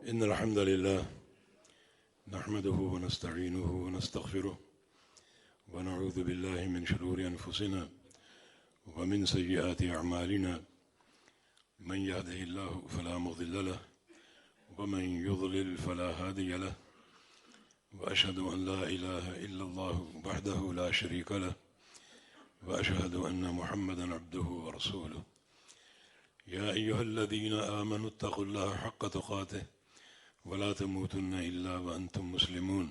إن الحمد لله نحمده ونستعينه ونستغفره ونعوذ بالله من شرور أنفسنا ومن سيئات أعمالنا من يهده الله فلا مضل له ومن يضلل فلا هادي له وأشهد أن لا إله إلا الله وحده لا شريك له وأشهد أن محمدا عبده ورسوله يا أيها الذين آمنوا اتقوا الله حق تقاته ولا تموتن إلا وأنتم مسلمون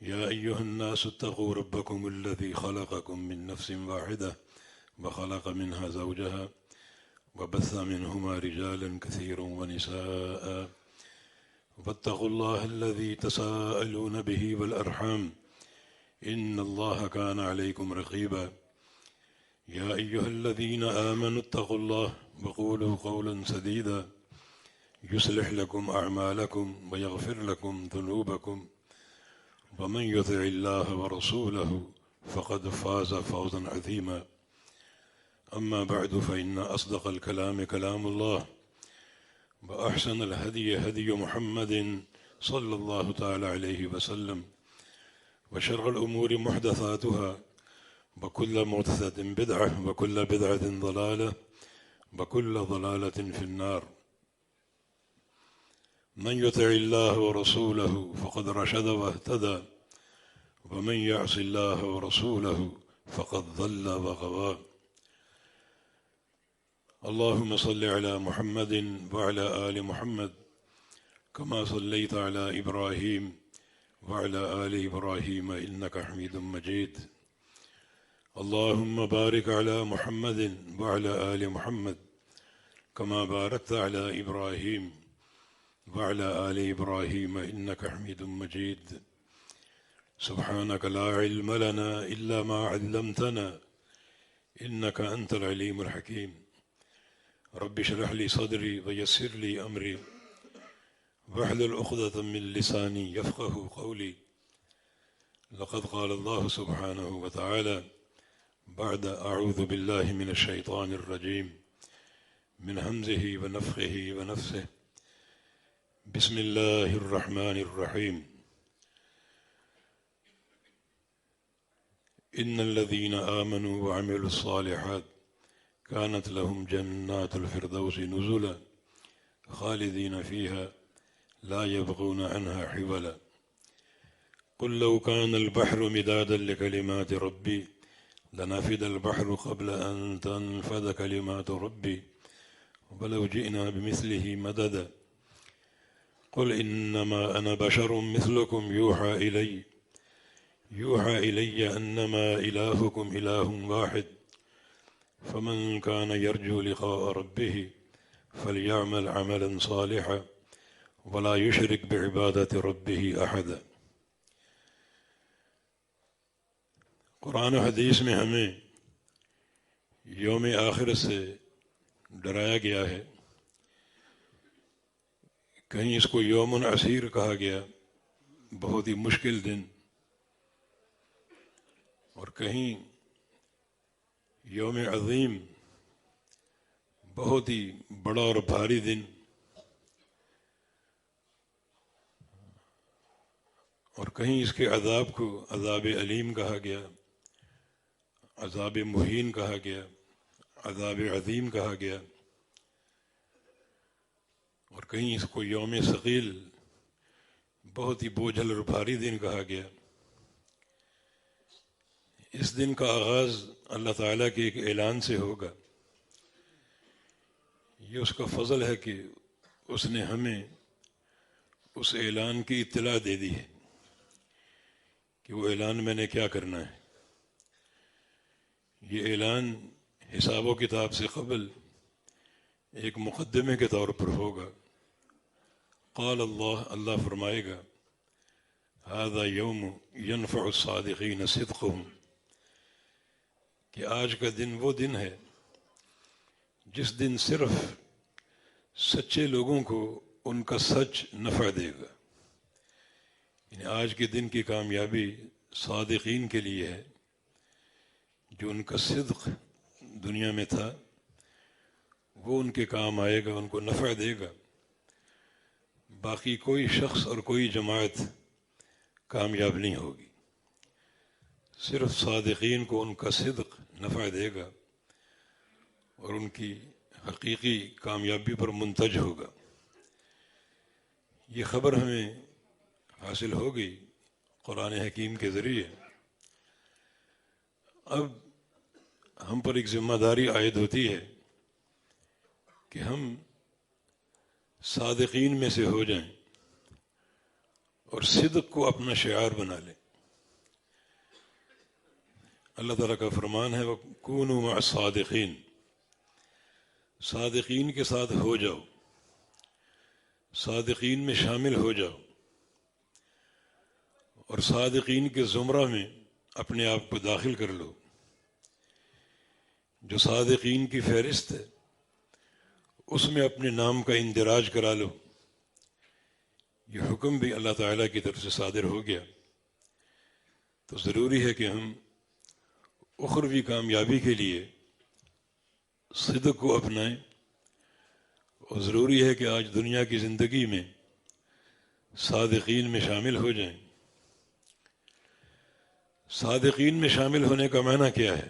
يا أيها الناس اتقوا ربكم الذي خلقكم من نفس واحدة وخلق منها زوجها وبث منهما رجالا كثيرا ونساء واتقوا الله الذي تساءلون به والأرحام إن الله كان عليكم رقيبا يا أيها الذين آمنوا اتقوا الله وقولوا قولا سديدا يصلح لكم أعمالكم ويغفر لكم ذنوبكم ومن يطع الله ورسوله فقد فاز فوزا عظيما أما بعد فإن أصدق الكلام كلام الله وأحسن الهدي هدي محمد صلى الله تعالى عليه وسلم وشر الأمور محدثاتها وكل محدثة بدعة وكل بدعة ضلالة وكل ضلالة في النار من يطع الله ورسوله فقد رشد واهتدى ومن يعص الله ورسوله فقد ضل وغوى اللهم صل على محمد وعلى آل محمد كما صليت على إبراهيم وعلى آل إبراهيم إنك حميد مجيد اللهم بارك على محمد وعلى آل محمد كما باركت على إبراهيم وعلى آل إبراهيم إنك حميد مجيد سبحانك لا علم لنا إلا ما علمتنا إنك أنت العليم الحكيم رب اشرح لي صدري ويسر لي أمري واحلل عقدة من لساني يفقه قولي لقد قال الله سبحانه وتعالى بعد أعوذ بالله من الشيطان الرجيم من همزه ونفخه ونفسه بسم الله الرحمن الرحيم إن الذين آمنوا وعملوا الصالحات كانت لهم جنات الفردوس نزلا خالدين فيها لا يبغون عنها حولا قل لو كان البحر مدادا لكلمات ربي لنفد البحر قبل أن تنفد كلمات ربي ولو جئنا بمثله مددا قل إنما أنا بشر مثلكم يوحى إلي أنما إلهكم إله واحد فمن كان يرجو لقاء ربه فليعمل عملا صالحا ولا يشرك بعبادة ربه أحدا قرآن و حدیث میں ہمیں یوم آخرت سے ڈرایا گیا ہے، کہیں اس کو یوم عسیر کہا گیا، بہت ہی مشکل دن، اور کہیں یوم عظیم، بہت ہی بڑا اور بھاری دن، اور کہیں اس کے عذاب کو عذاب علیم کہا گیا، عذاب مہین کہا گیا، عذاب عظیم کہا گیا، اور کہیں اس کو یوم ثقیل، بہت ہی بوجھل اور بھاری دن کہا گیا۔ اس دن کا آغاز اللہ تعالیٰ کے ایک اعلان سے ہوگا۔ یہ اس کا فضل ہے کہ اس نے ہمیں اس اعلان کی اطلاع دے دی ہے کہ وہ اعلان میں نے کیا کرنا ہے۔ یہ اعلان حساب و کتاب سے قبل ایک مقدمے کے طور پر ہوگا۔ قال اللہ فرمائے گا ھذا یوم ینفع الصادقین صدقہم، کہ آج کا دن وہ دن ہے جس دن صرف سچے لوگوں کو ان کا سچ نفع دے گا۔ یعنی آج کے دن کی کامیابی صادقین کے لیے ہے، جو ان کا صدق دنیا میں تھا وہ ان کے کام آئے گا، ان کو نفع دے گا۔ باقی کوئی شخص اور کوئی جماعت کامیاب نہیں ہوگی. صرف صادقین کو ان کا صدق نفع دے گا اور ان کی حقیقی کامیابی پر منتج ہوگا. یہ خبر ہمیں حاصل ہو گئی قرآن حکیم کے ذریعے. اب ہم پر ایک ذمہ داری عائد ہوتی ہے کہ ہم صادقین میں سے ہو جائیں اور صدق کو اپنا شعار بنا لیں. اللہ تعالیٰ کا فرمان ہے وَكُونُوا مَعَ الصَّادِقِينَ، صادقین کے ساتھ ہو جاؤ، صادقین میں شامل ہو جاؤ اور صادقین کے زمرہ میں اپنے آپ کو داخل کر لو. جو صادقین کی فہرست ہے اس میں اپنے نام کا اندراج کرا لو. یہ حکم بھی اللہ تعالیٰ کی طرف سے صادر ہو گیا. تو ضروری ہے کہ ہم اخروی کامیابی کے لیے صدق کو اپنائیں، اور ضروری ہے کہ آج دنیا کی زندگی میں صادقین میں شامل ہو جائیں. صادقین میں شامل ہونے کا معنی کیا ہے؟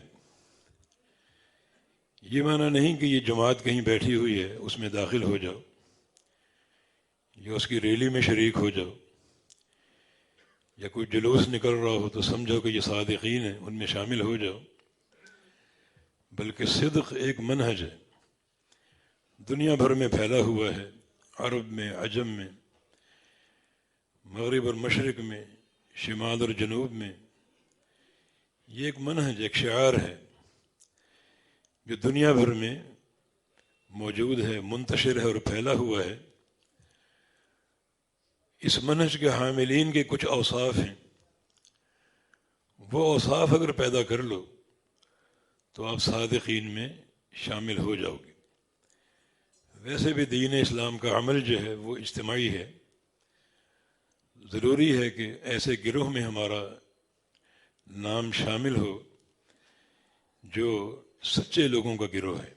یہ معنی نہیں کہ یہ جماعت کہیں بیٹھی ہوئی ہے اس میں داخل ہو جاؤ یا اس کی ریلی میں شریک ہو جاؤ یا کوئی جلوس نکل رہا ہو تو سمجھو کہ یہ صادقین ہیں ان میں شامل ہو جاؤ. بلکہ صدق ایک منہج ہے، دنیا بھر میں پھیلا ہوا ہے، عرب میں، عجم میں، مغرب اور مشرق میں، شمال اور جنوب میں. یہ ایک منہج، ایک شعار ہے جو دنیا بھر میں موجود ہے، منتشر ہے اور پھیلا ہوا ہے. اس منہج کے حاملین کے کچھ اوصاف ہیں، وہ اوصاف اگر پیدا کر لو تو آپ صادقین میں شامل ہو جاؤ گے. ویسے بھی دین اسلام کا عمل جو ہے وہ اجتماعی ہے. ضروری ہے کہ ایسے گروہ میں ہمارا نام شامل ہو جو سچے لوگوں کا گروہ ہے.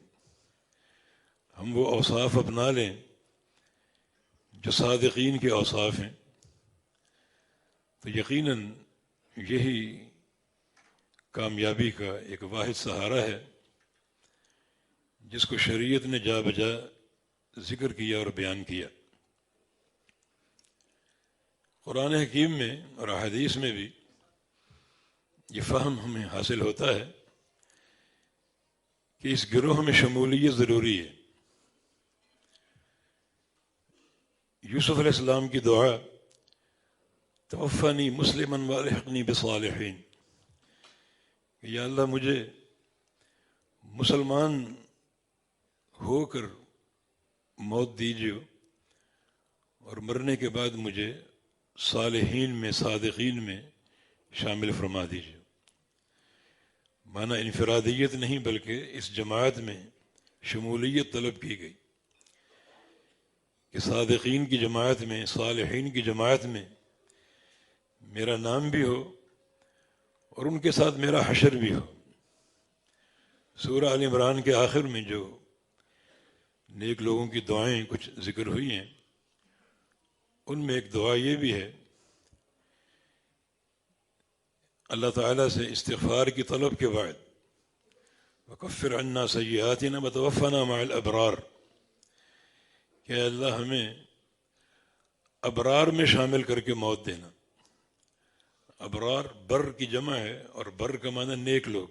ہم وہ اوصاف اپنا لیں جو صادقین کے اوصاف ہیں، تو یقیناً یہی کامیابی کا ایک واحد سہارا ہے جس کو شریعت نے جا بجا ذکر کیا اور بیان کیا. قرآن حکیم میں اور احادیث میں بھی یہ فہم ہمیں حاصل ہوتا ہے کہ اس گروہ میں شمولیت ضروری ہے. یوسف علیہ السلام کی دعا توفنی مسلما والحقنی بالصالحین، کہ یا اللہ مجھے مسلمان ہو کر موت دیجیے اور مرنے کے بعد مجھے صالحین میں، صادقین میں شامل فرما دیجیے. معنی انفرادیت نہیں بلکہ اس جماعت میں شمولیت طلب کی گئی کہ صادقین کی جماعت میں، صالحین کی جماعت میں میرا نام بھی ہو اور ان کے ساتھ میرا حشر بھی ہو. سورہ آل عمران کے آخر میں جو نیک لوگوں کی دعائیں کچھ ذکر ہوئی ہیں ان میں ایک دعا یہ بھی ہے، اللہ تعالیٰ سے استغفار کی طلب کے بعد وَكَفِّرْ عَنَّا سَيِّئَاتِنَا وَتَوَفَّنَا مَعَ الْأَبْرَارِ، کہ اللہ ہمیں ابرار میں شامل کر کے موت دینا. ابرار بر کی جمع ہے اور بر کا معنی نیک لوگ،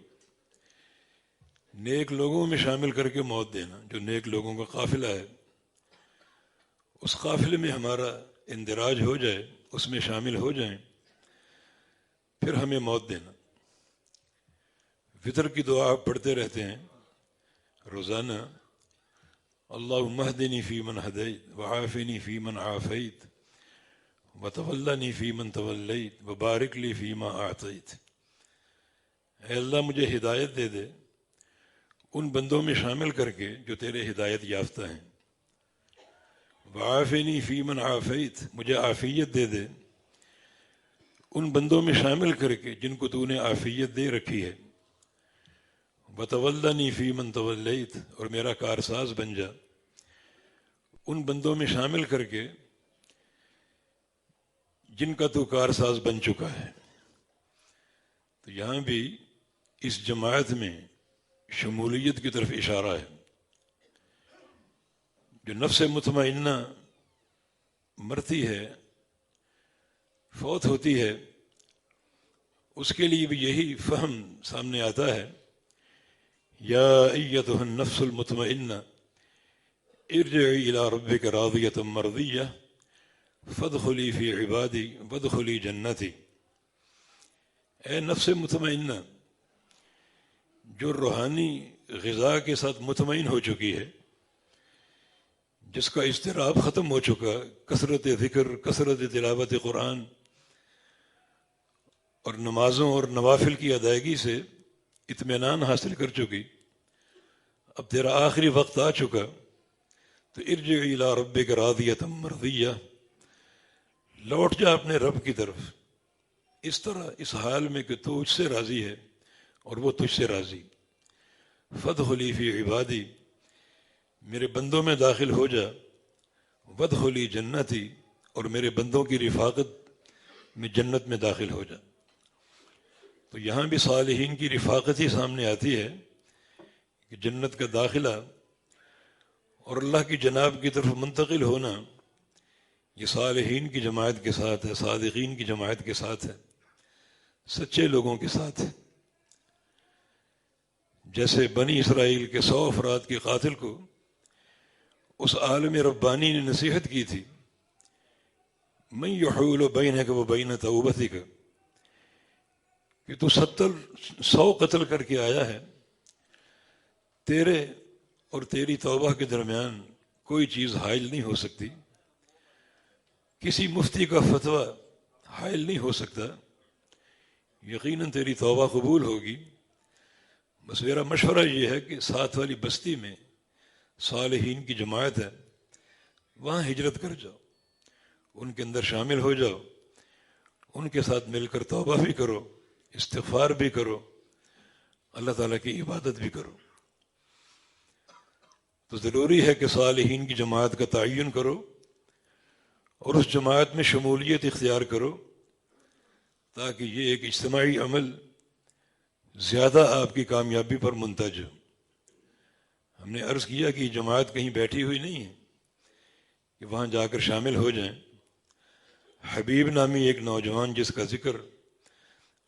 نیک لوگوں میں شامل کر کے موت دینا. جو نیک لوگوں کا قافلہ ہے اس قافلے میں ہمارا اندراج ہو جائے، اس میں شامل ہو جائیں، پھر ہمیں موت دینا. فطر کی دعا آپ پڑھتے رہتے ہیں روزانہ، اللہم اہدنی فی من ہدیت وعافنی فی من عافیت وتولنی فی من تولیت وبارک لی فیما اعطیت. اے اللہ مجھے ہدایت دے دے ان بندوں میں شامل کر کے جو تیرے ہدایت یافتہ ہیں. وعافنی فی من عافیت، مجھے عافیت دے دے ان بندوں میں شامل کر کے جن کو تو نے عافیت دے رکھی ہے. وتولنی فی من تولیت، اور میرا کارساز بن جا ان بندوں میں شامل کر کے جن کا تو کارساز بن چکا ہے۔ تو یہاں بھی اس جماعت میں شمولیت کی طرف اشارہ ہے۔ جو نفس مطمئنہ مرتی ہے، فوت ہوتی ہے، اس کے لیے بھی یہی فہم سامنے آتا ہے، یا ایتھا النفس المطمئنہ ارجعی الی ربک راضیۃ مرضیہ فادخلی فی عبادی وادخلی جنتی۔ اے نفس مطمئنہ جو روحانی غذا کے ساتھ مطمئن ہو چکی ہے، جس کا اضطراب ختم ہو چکا، کثرت ذکر، کثرت تلاوت قرآن اور نمازوں اور نوافل کی ادائیگی سے اطمینان حاصل کر چکی، اب تیرا آخری وقت آ چکا، تو ارجع الی ربک راضیۃ مرضیہ، لوٹ جا اپنے رب کی طرف اس طرح، اس حال میں کہ تو مجھ سے راضی ہے اور وہ تجھ سے راضی۔ فادخلی فی عبادی، میرے بندوں میں داخل ہو جا، وادخلی جنتی، اور میرے بندوں کی رفاقت میں جنت میں داخل ہو جا۔ تو یہاں بھی صالحین کی رفاقت ہی سامنے آتی ہے کہ جنت کا داخلہ اور اللہ کی جناب کی طرف منتقل ہونا، یہ صالحین کی جماعت کے ساتھ ہے، صادقین کی جماعت کے ساتھ ہے، سچے لوگوں کے ساتھ ہے۔ جیسے بنی اسرائیل کے 100 افراد کے قاتل کو اس عالم ربانی نے نصیحت کی تھی، من یحول بینک و بین توبتک، کہ تو 100 قتل کر کے آیا ہے، تیرے اور تیری توبہ کے درمیان کوئی چیز حائل نہیں ہو سکتی، کسی مفتی کا فتویٰ حائل نہیں ہو سکتا، یقیناً تیری توبہ قبول ہوگی۔ بس میرا مشورہ یہ ہے کہ ساتھ والی بستی میں صالحین کی جماعت ہے، وہاں ہجرت کر جاؤ، ان کے اندر شامل ہو جاؤ، ان کے ساتھ مل کر توبہ بھی کرو، استغفار بھی کرو، اللہ تعالیٰ کی عبادت بھی کرو۔ تو ضروری ہے کہ صالحین کی جماعت کا تعین کرو اور اس جماعت میں شمولیت اختیار کرو، تاکہ یہ ایک اجتماعی عمل زیادہ آپ کی کامیابی پر منتج ہو۔ ہم نے عرض کیا کہ یہ جماعت کہیں بیٹھی ہوئی نہیں ہے کہ وہاں جا کر شامل ہو جائیں۔ حبیب نامی ایک نوجوان جس کا ذکر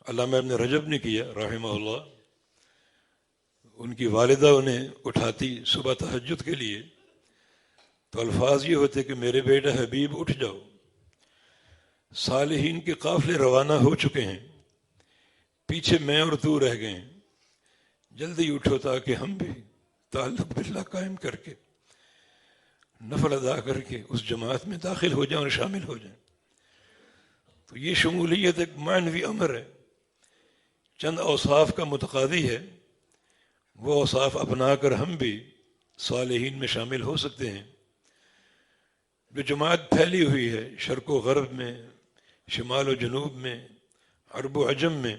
علامہ ابن رجب نے کیا رحمہ اللہ، ان کی والدہ انہیں اٹھاتی صبح تہجد کے لیے، تو الفاظ یہ ہوتے کہ میرے بیٹا حبیب اٹھ جاؤ، صالحین کے قافلے روانہ ہو چکے ہیں، پیچھے میں اور تو رہ گئے ہیں، جلدی اٹھو تاکہ ہم بھی تعلق باللہ قائم کر کے نفل ادا کر کے اس جماعت میں داخل ہو جائیں اور شامل ہو جائیں۔ تو یہ شمولیت ایک معنوی امر ہے، چند اوصاف کا متقاضی ہے، وہ اوصاف اپنا کر ہم بھی صالحین میں شامل ہو سکتے ہیں۔ جو جماعت پھیلی ہوئی ہے شرق و غرب میں، شمال و جنوب میں، عرب و عجم میں،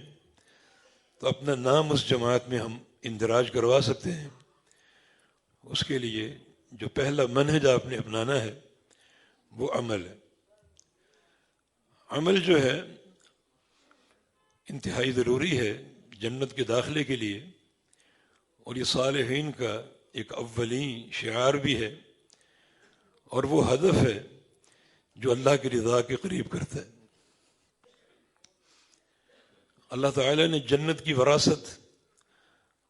تو اپنا نام اس جماعت میں ہم اندراج کروا سکتے ہیں۔ اس کے لیے جو پہلا منہج آپ نے اپنانا ہے وہ عمل ہے۔ عمل جو ہے انتہائی ضروری ہے جنت کے داخلے کے لیے، اور یہ صالحین کا ایک اولین شعار بھی ہے، اور وہ ہدف ہے جو اللہ کی رضا کے قریب کرتا ہے۔ اللہ تعالیٰ نے جنت کی وراثت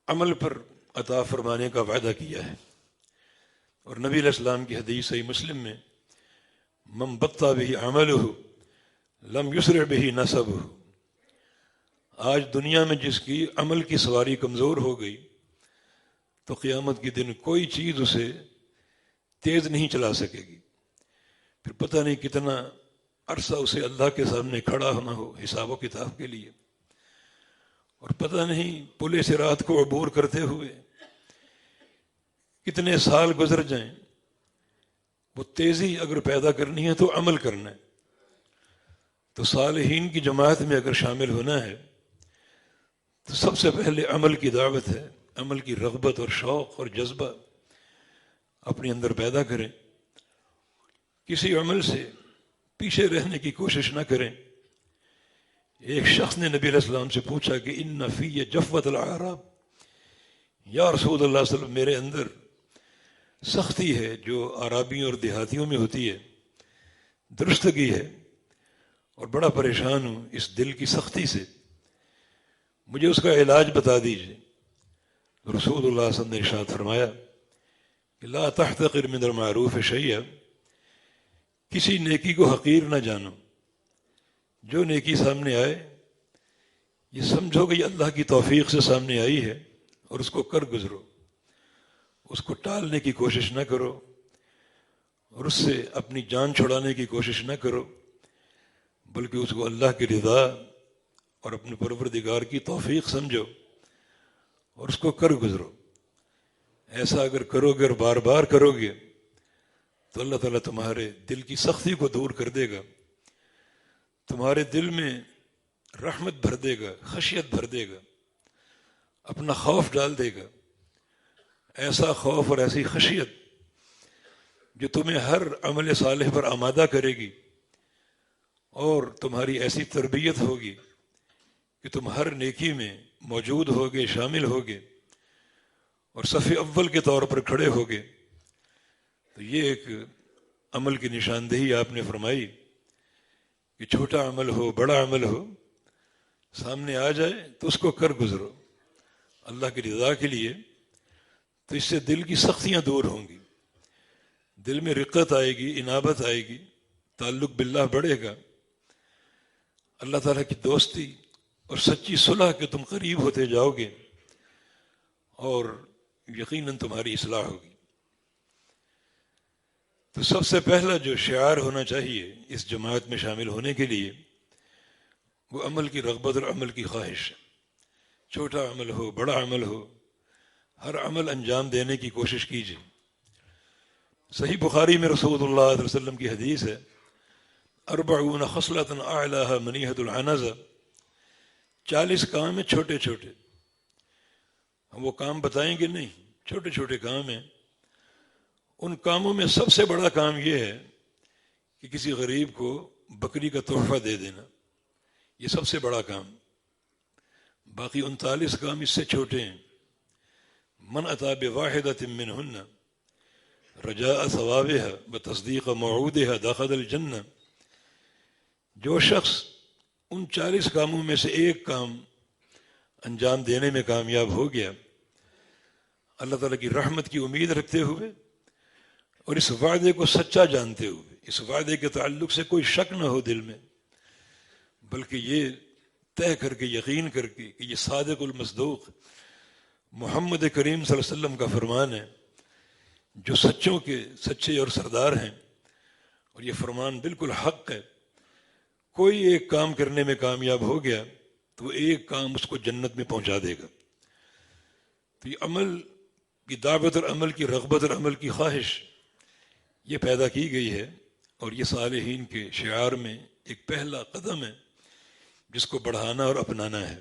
عمل پر عطا فرمانے کا وعدہ کیا ہے، اور نبی علیہ السلام کی حدیث صحیح مسلم میں، من بطأ بہ عملہ لم یسرع بہ نسبہ، آج دنیا میں جس کی عمل کی سواری کمزور ہو گئی تو قیامت کے دن کوئی چیز اسے تیز نہیں چلا سکے گی، پھر پتہ نہیں کتنا عرصہ اسے اللہ کے سامنے کھڑا ہونا ہو حساب و کتاب کے لیے، اور پتہ نہیں پل صراط کو عبور کرتے ہوئے کتنے سال گزر جائیں۔ وہ تیزی اگر پیدا کرنی ہے تو عمل کرنا ہے۔ تو صالحین کی جماعت میں اگر شامل ہونا ہے تو سب سے پہلے عمل کی دعوت ہے، عمل کی رغبت اور شوق اور جذبہ اپنے اندر پیدا کریں۔ کسی عمل سے پیچھے رہنے کی کوشش نہ کریں۔ ایک شخص نے نبی علیہ السلام سے پوچھا کہ ان فی جفوۃ الاعراب، یا رسول اللہ صلی اللہ علیہ وسلم میرے اندر سختی ہے جو عرابیوں اور دیہاتیوں میں ہوتی ہے، درستگی ہے، اور بڑا پریشان ہوں اس دل کی سختی سے، مجھے اس کا علاج بتا دیجیے۔ رسول اللہ صلی اللہ علیہ وسلم نے ارشاد فرمایا کہ لا تحتقر من المعروف شیئا، کسی نیکی کو حقیر نہ جانو، جو نیکی سامنے آئے یہ سمجھو کہ یہ اللہ کی توفیق سے سامنے آئی ہے اور اس کو کر گزرو، اس کو ٹالنے کی کوشش نہ کرو اور اس سے اپنی جان چھڑانے کی کوشش نہ کرو، بلکہ اس کو اللہ کی رضا اور اپنے پروردگار کی توفیق سمجھو اور اس کو کر گزرو۔ ایسا اگر کرو گے اور بار بار کرو گے تو اللہ تعالیٰ تمہارے دل کی سختی کو دور کر دے گا، تمہارے دل میں رحمت بھر دے گا، خشیت بھر دے گا، اپنا خوف ڈال دے گا، ایسا خوف اور ایسی خشیت جو تمہیں ہر عمل صالح پر آمادہ کرے گی، اور تمہاری ایسی تربیت ہوگی کہ تم ہر نیکی میں موجود ہوگے، شامل ہوگے اور صف اول کے طور پر کھڑے ہوگے۔ تو یہ ایک عمل کی نشاندہی آپ نے فرمائی کہ چھوٹا عمل ہو بڑا عمل ہو، سامنے آ جائے تو اس کو کر گزرو اللہ کی رضا کے لیے، تو اس سے دل کی سختیاں دور ہوں گی، دل میں رقت آئے گی، انابت آئے گی، تعلق باللہ بڑھے گا، اللہ تعالیٰ کی دوستی اور سچی صلح کے تم قریب ہوتے جاؤ گے اور یقیناً تمہاری اصلاح ہوگی۔ تو سب سے پہلا جو شعار ہونا چاہیے اس جماعت میں شامل ہونے کے لیے وہ عمل کی رغبت اور عمل کی خواہش ہے۔ چھوٹا عمل ہو بڑا عمل ہو، ہر عمل انجام دینے کی کوشش کیجیے۔ صحیح بخاری میں رسول اللہ صلی اللہ علیہ وسلم کی حدیث ہے 40 خصلۃ اعلاها منیحۃ العنزہ، 40 کام ہیں چھوٹے چھوٹے، ہم وہ کام بتائیں گے نہیں، چھوٹے چھوٹے کام ہیں۔ ان کاموں میں سب سے بڑا کام یہ ہے کہ کسی غریب کو بکری کا تحفہ دے دینا، یہ سب سے بڑا کام۔ باقی 39 کام اس سے چھوٹے ہیں۔ من اتی بواحدۃ منہن رجاء ثوابها وتصدیق موعودها دخل الجنہ، جو شخص ان 40 کاموں میں سے ایک کام انجام دینے میں کامیاب ہو گیا، اللہ تعالیٰ کی رحمت کی امید رکھتے ہوئے اور اس وعدے کو سچا جانتے ہوئے، اس وعدے کے تعلق سے کوئی شک نہ ہو دل میں، بلکہ یہ طے کر کے یقین کر کے کہ یہ صادق المصدوق محمد کریم صلی اللہ علیہ وسلم کا فرمان ہے جو سچوں کے سچے اور سردار ہیں، اور یہ فرمان بالکل حق ہے۔ کوئی ایک کام کرنے میں کامیاب ہو گیا تو وہ ایک کام اس کو جنت میں پہنچا دے گا۔ تو یہ عمل کی دعوت اور عمل کی رغبت اور عمل کی خواہش یہ پیدا کی گئی ہے، اور یہ صالحین کے شعار میں ایک پہلا قدم ہے جس کو بڑھانا اور اپنانا ہے۔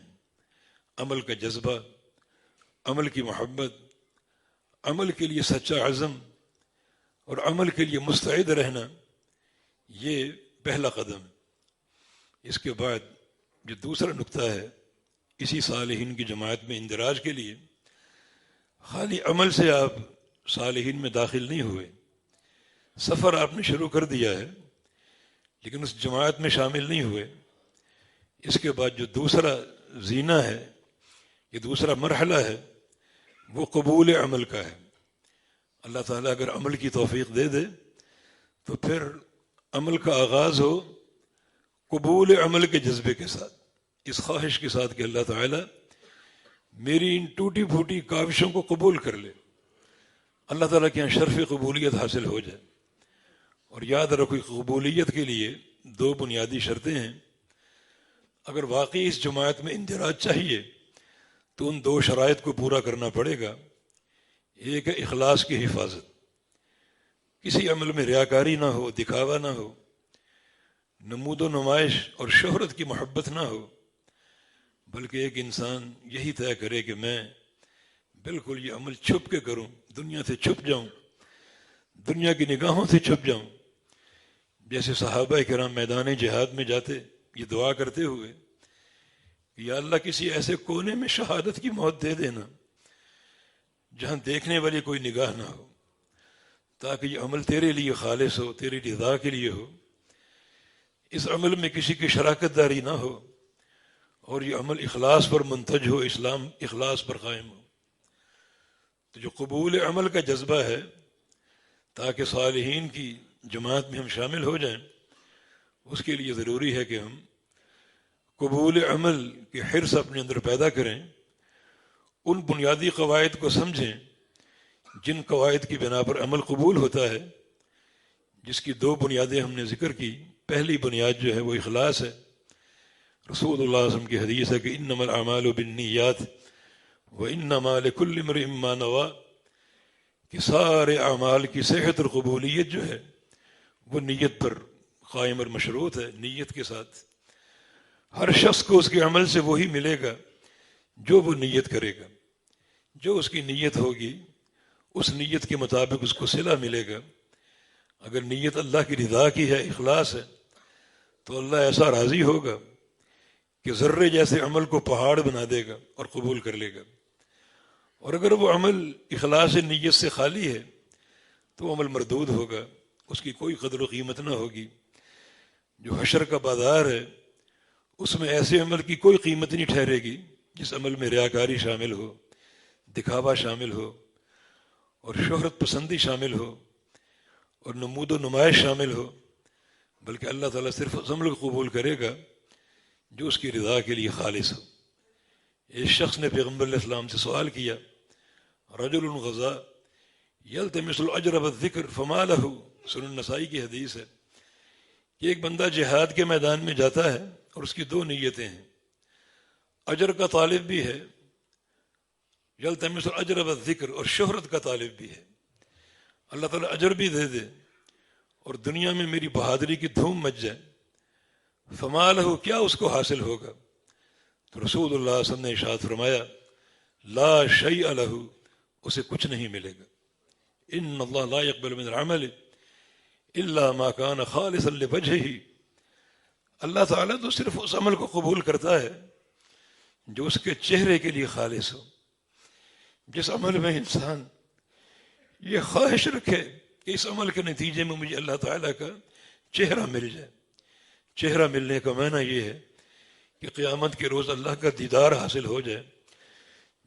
عمل کا جذبہ، عمل کی محبت، عمل کے لیے سچا عزم اور عمل کے لیے مستعد رہنا، یہ پہلا قدم ہے۔ اس کے بعد جو دوسرا نقطہ ہے اسی صالحین کی جماعت میں اندراج کے لیے، خالی عمل سے آپ صالحین میں داخل نہیں ہوئے، سفر آپ نے شروع کر دیا ہے لیکن اس جماعت میں شامل نہیں ہوئے۔ اس کے بعد جو دوسرا زینہ ہے، یہ دوسرا مرحلہ ہے، وہ قبول عمل کا ہے۔ اللہ تعالیٰ اگر عمل کی توفیق دے دے تو پھر عمل کا آغاز ہو قبول عمل کے جذبے کے ساتھ، اس خواہش کے ساتھ کہ اللہ تعالیٰ میری ان ٹوٹی پھوٹی کاوشوں کو قبول کر لے، اللہ تعالیٰ کے یہاں شرف قبولیت حاصل ہو جائے۔ اور یاد رکھو قبولیت کے لیے 2 بنیادی شرطیں ہیں۔ اگر واقعی اس جماعت میں اندراج چاہیے تو ان 2 شرائط کو پورا کرنا پڑے گا۔ ایک ہے اخلاص کی حفاظت، کسی عمل میں ریاکاری نہ ہو، دکھاوا نہ ہو، نمود و نمائش اور شہرت کی محبت نہ ہو، بلکہ ایک انسان یہی طے کرے کہ میں بالکل یہ عمل چھپ کے کروں، دنیا سے چھپ جاؤں، دنیا کی نگاہوں سے چھپ جاؤں، جیسے صحابہ کرام میدان جہاد میں جاتے یہ دعا کرتے ہوئے کہ یا اللہ کسی ایسے کونے میں شہادت کی موت دے دینا جہاں دیکھنے والی کوئی نگاہ نہ ہو، تاکہ یہ عمل تیرے لیے خالص ہو، تیری رضا کے لیے ہو، اس عمل میں کسی کی شراکت داری نہ ہو، اور یہ عمل اخلاص پر منتج ہو، اسلام اخلاص پر قائم ہو۔ تو جو قبول عمل کا جذبہ ہے تاکہ صالحین کی جماعت میں ہم شامل ہو جائیں، اس کے لیے ضروری ہے کہ ہم قبول عمل کے حرص اپنے اندر پیدا کریں، ان بنیادی قواعد کو سمجھیں جن قواعد کی بنا پر عمل قبول ہوتا ہے، جس کی دو بنیادیں ہم نے ذکر کی۔ پہلی بنیاد جو ہے وہ اخلاص ہے۔ رسول اللہ صلی اللہ علیہ وسلم کی حدیث ہے کہ انما الاعمال بالنیات وانما لکل امرئ ما نوی، کہ سارے اعمال کی صحت اور قبولیت جو ہے وہ نیت پر قائم اور مشروط ہے۔ نیت کے ساتھ ہر شخص کو اس کے عمل سے وہی ملے گا جو وہ نیت کرے گا، جو اس کی نیت ہوگی اس نیت کے مطابق اس کو صلہ ملے گا۔ اگر نیت اللہ کی رضا کی ہے، اخلاص ہے، تو اللہ ایسا راضی ہوگا کہ ذرے جیسے عمل کو پہاڑ بنا دے گا اور قبول کر لے گا۔ اور اگر وہ عمل اخلاص نیت سے خالی ہے تو وہ عمل مردود ہوگا، اس کی کوئی قدر و قیمت نہ ہوگی۔ جو حشر کا بازار ہے اس میں ایسے عمل کی کوئی قیمت نہیں ٹھہرے گی جس عمل میں ریاکاری شامل ہو، دکھاوا شامل ہو، اور شہرت پسندی شامل ہو، اور نمود و نمائش شامل ہو، بلکہ اللہ تعالیٰ صرف اس عمل کو قبول کرے گا جو اس کی رضا کے لیے خالص ہو۔ ایک شخص نے پیغمبر علیہ السلام سے سوال کیا، رجل غزا یلتمس الاجر والذکر فما لہ، سنن نسائی کی حدیث ہے کہ ایک بندہ جہاد کے میدان میں جاتا ہے اور اس کی دو نیتیں ہیں، اجر کا طالب بھی ہے، یلتمس الاجر والذکر، اور شہرت کا طالب بھی ہے، اللہ تعالیٰ اجر بھی دے دے اور دنیا میں میری بہادری کی دھوم مچ جائے، فما لہ، کیا اس کو حاصل ہوگا؟ تو رسول اللہ صلی اللہ علیہ وسلم نے ارشاد فرمایا، لا شیء لہ، اسے کچھ نہیں ملے گا۔ ان اللہ لا يقبل من العمل الا ما كان خالصا لوجهہ، اللہ تعالیٰ تو صرف اس عمل کو قبول کرتا ہے جو اس کے چہرے کے لیے خالص ہو۔ جس عمل میں انسان یہ خواہش رکھے کہ اس عمل کے نتیجے میں مجھے اللہ تعالیٰ کا چہرہ مل جائے، چہرہ ملنے کا معنی یہ ہے کہ قیامت کے روز اللہ کا دیدار حاصل ہو جائے،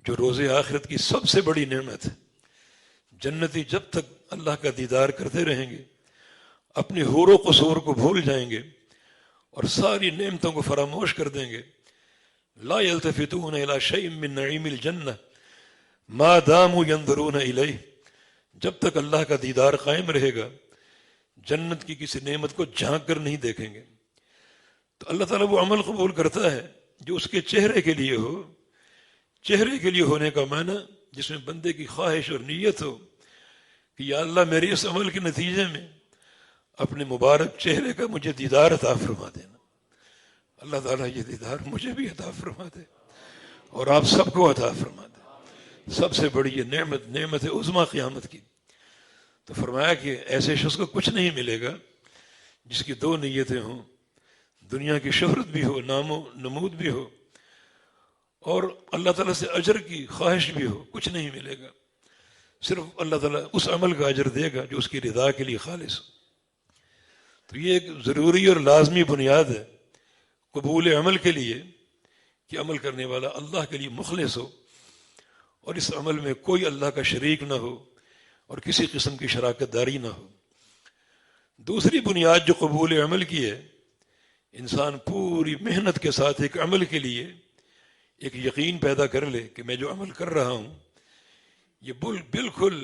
جو روز آخرت کی سب سے بڑی نعمت ہے۔ جنتی جب تک اللہ کا دیدار کرتے رہیں گے اپنے حور و قصور کو بھول جائیں گے اور ساری نعمتوں کو فراموش کر دیں گے۔ لا یلتفتون الی شیء من نعیم الجنہ ما داموا ینظرون الیہ، جب تک اللہ کا دیدار قائم رہے گا جنت کی کسی نعمت کو جھانک کر نہیں دیکھیں گے۔ تو اللہ تعالیٰ وہ عمل قبول کرتا ہے جو اس کے چہرے کے لیے ہو۔ چہرے کے لیے ہونے کا معنی جس میں بندے کی خواہش اور نیت ہو کہ یا اللہ میرے اس عمل کے نتیجے میں اپنے مبارک چہرے کا مجھے دیدار عطا فرما دینا۔ اللہ تعالیٰ یہ دیدار مجھے بھی عطا فرما دے اور آپ سب کو عطا فرما دے۔ سب سے بڑی یہ نعمت عظمیٰ قیامت کی۔ تو فرمایا کہ ایسے شخص کو کچھ نہیں ملے گا جس کی دو نیتیں ہوں، دنیا کی شہرت بھی ہو، نام و نمود بھی ہو، اور اللہ تعالیٰ سے اجر کی خواہش بھی ہو، کچھ نہیں ملے گا۔ صرف اللہ تعالیٰ اس عمل کا اجر دے گا جو اس کی رضا کے لیے خالص ہو۔ تو یہ ایک ضروری اور لازمی بنیاد ہے قبول عمل کے لیے کہ عمل کرنے والا اللہ کے لیے مخلص ہو اور اس عمل میں کوئی اللہ کا شریک نہ ہو اور کسی قسم کی شراکت داری نہ ہو۔ دوسری بنیاد جو قبول عمل کی ہے، انسان پوری محنت کے ساتھ ایک عمل کے لیے ایک یقین پیدا کر لے کہ میں جو عمل کر رہا ہوں یہ بالکل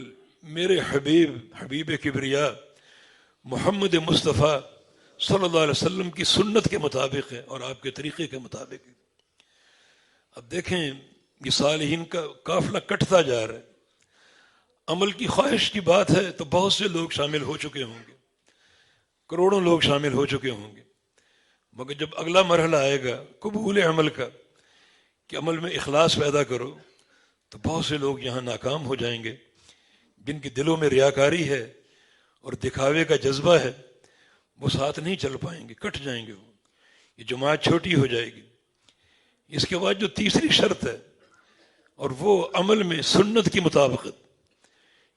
میرے حبیب کبریا محمد مصطفیٰ صلی اللہ علیہ وسلم کی سنت کے مطابق ہے اور آپ کے طریقے کے مطابق ہے۔ اب دیکھیں یہ صالحین کا قافلہ کٹتا جا رہا ہے۔ عمل کی خواہش کی بات ہے تو بہت سے لوگ شامل ہو چکے ہوں گے، کروڑوں لوگ شامل ہو چکے ہوں گے، مگر جب اگلا مرحلہ آئے گا قبول عمل کا کہ عمل میں اخلاص پیدا کرو، تو بہت سے لوگ یہاں ناکام ہو جائیں گے جن کے دلوں میں ریاکاری ہے اور دکھاوے کا جذبہ ہے۔ وہ ساتھ نہیں چل پائیں گے، کٹ جائیں گے، وہ یہ جماعت چھوٹی ہو جائے گی۔ اس کے بعد جو تیسری شرط ہے اور وہ عمل میں سنت کی مطابقت،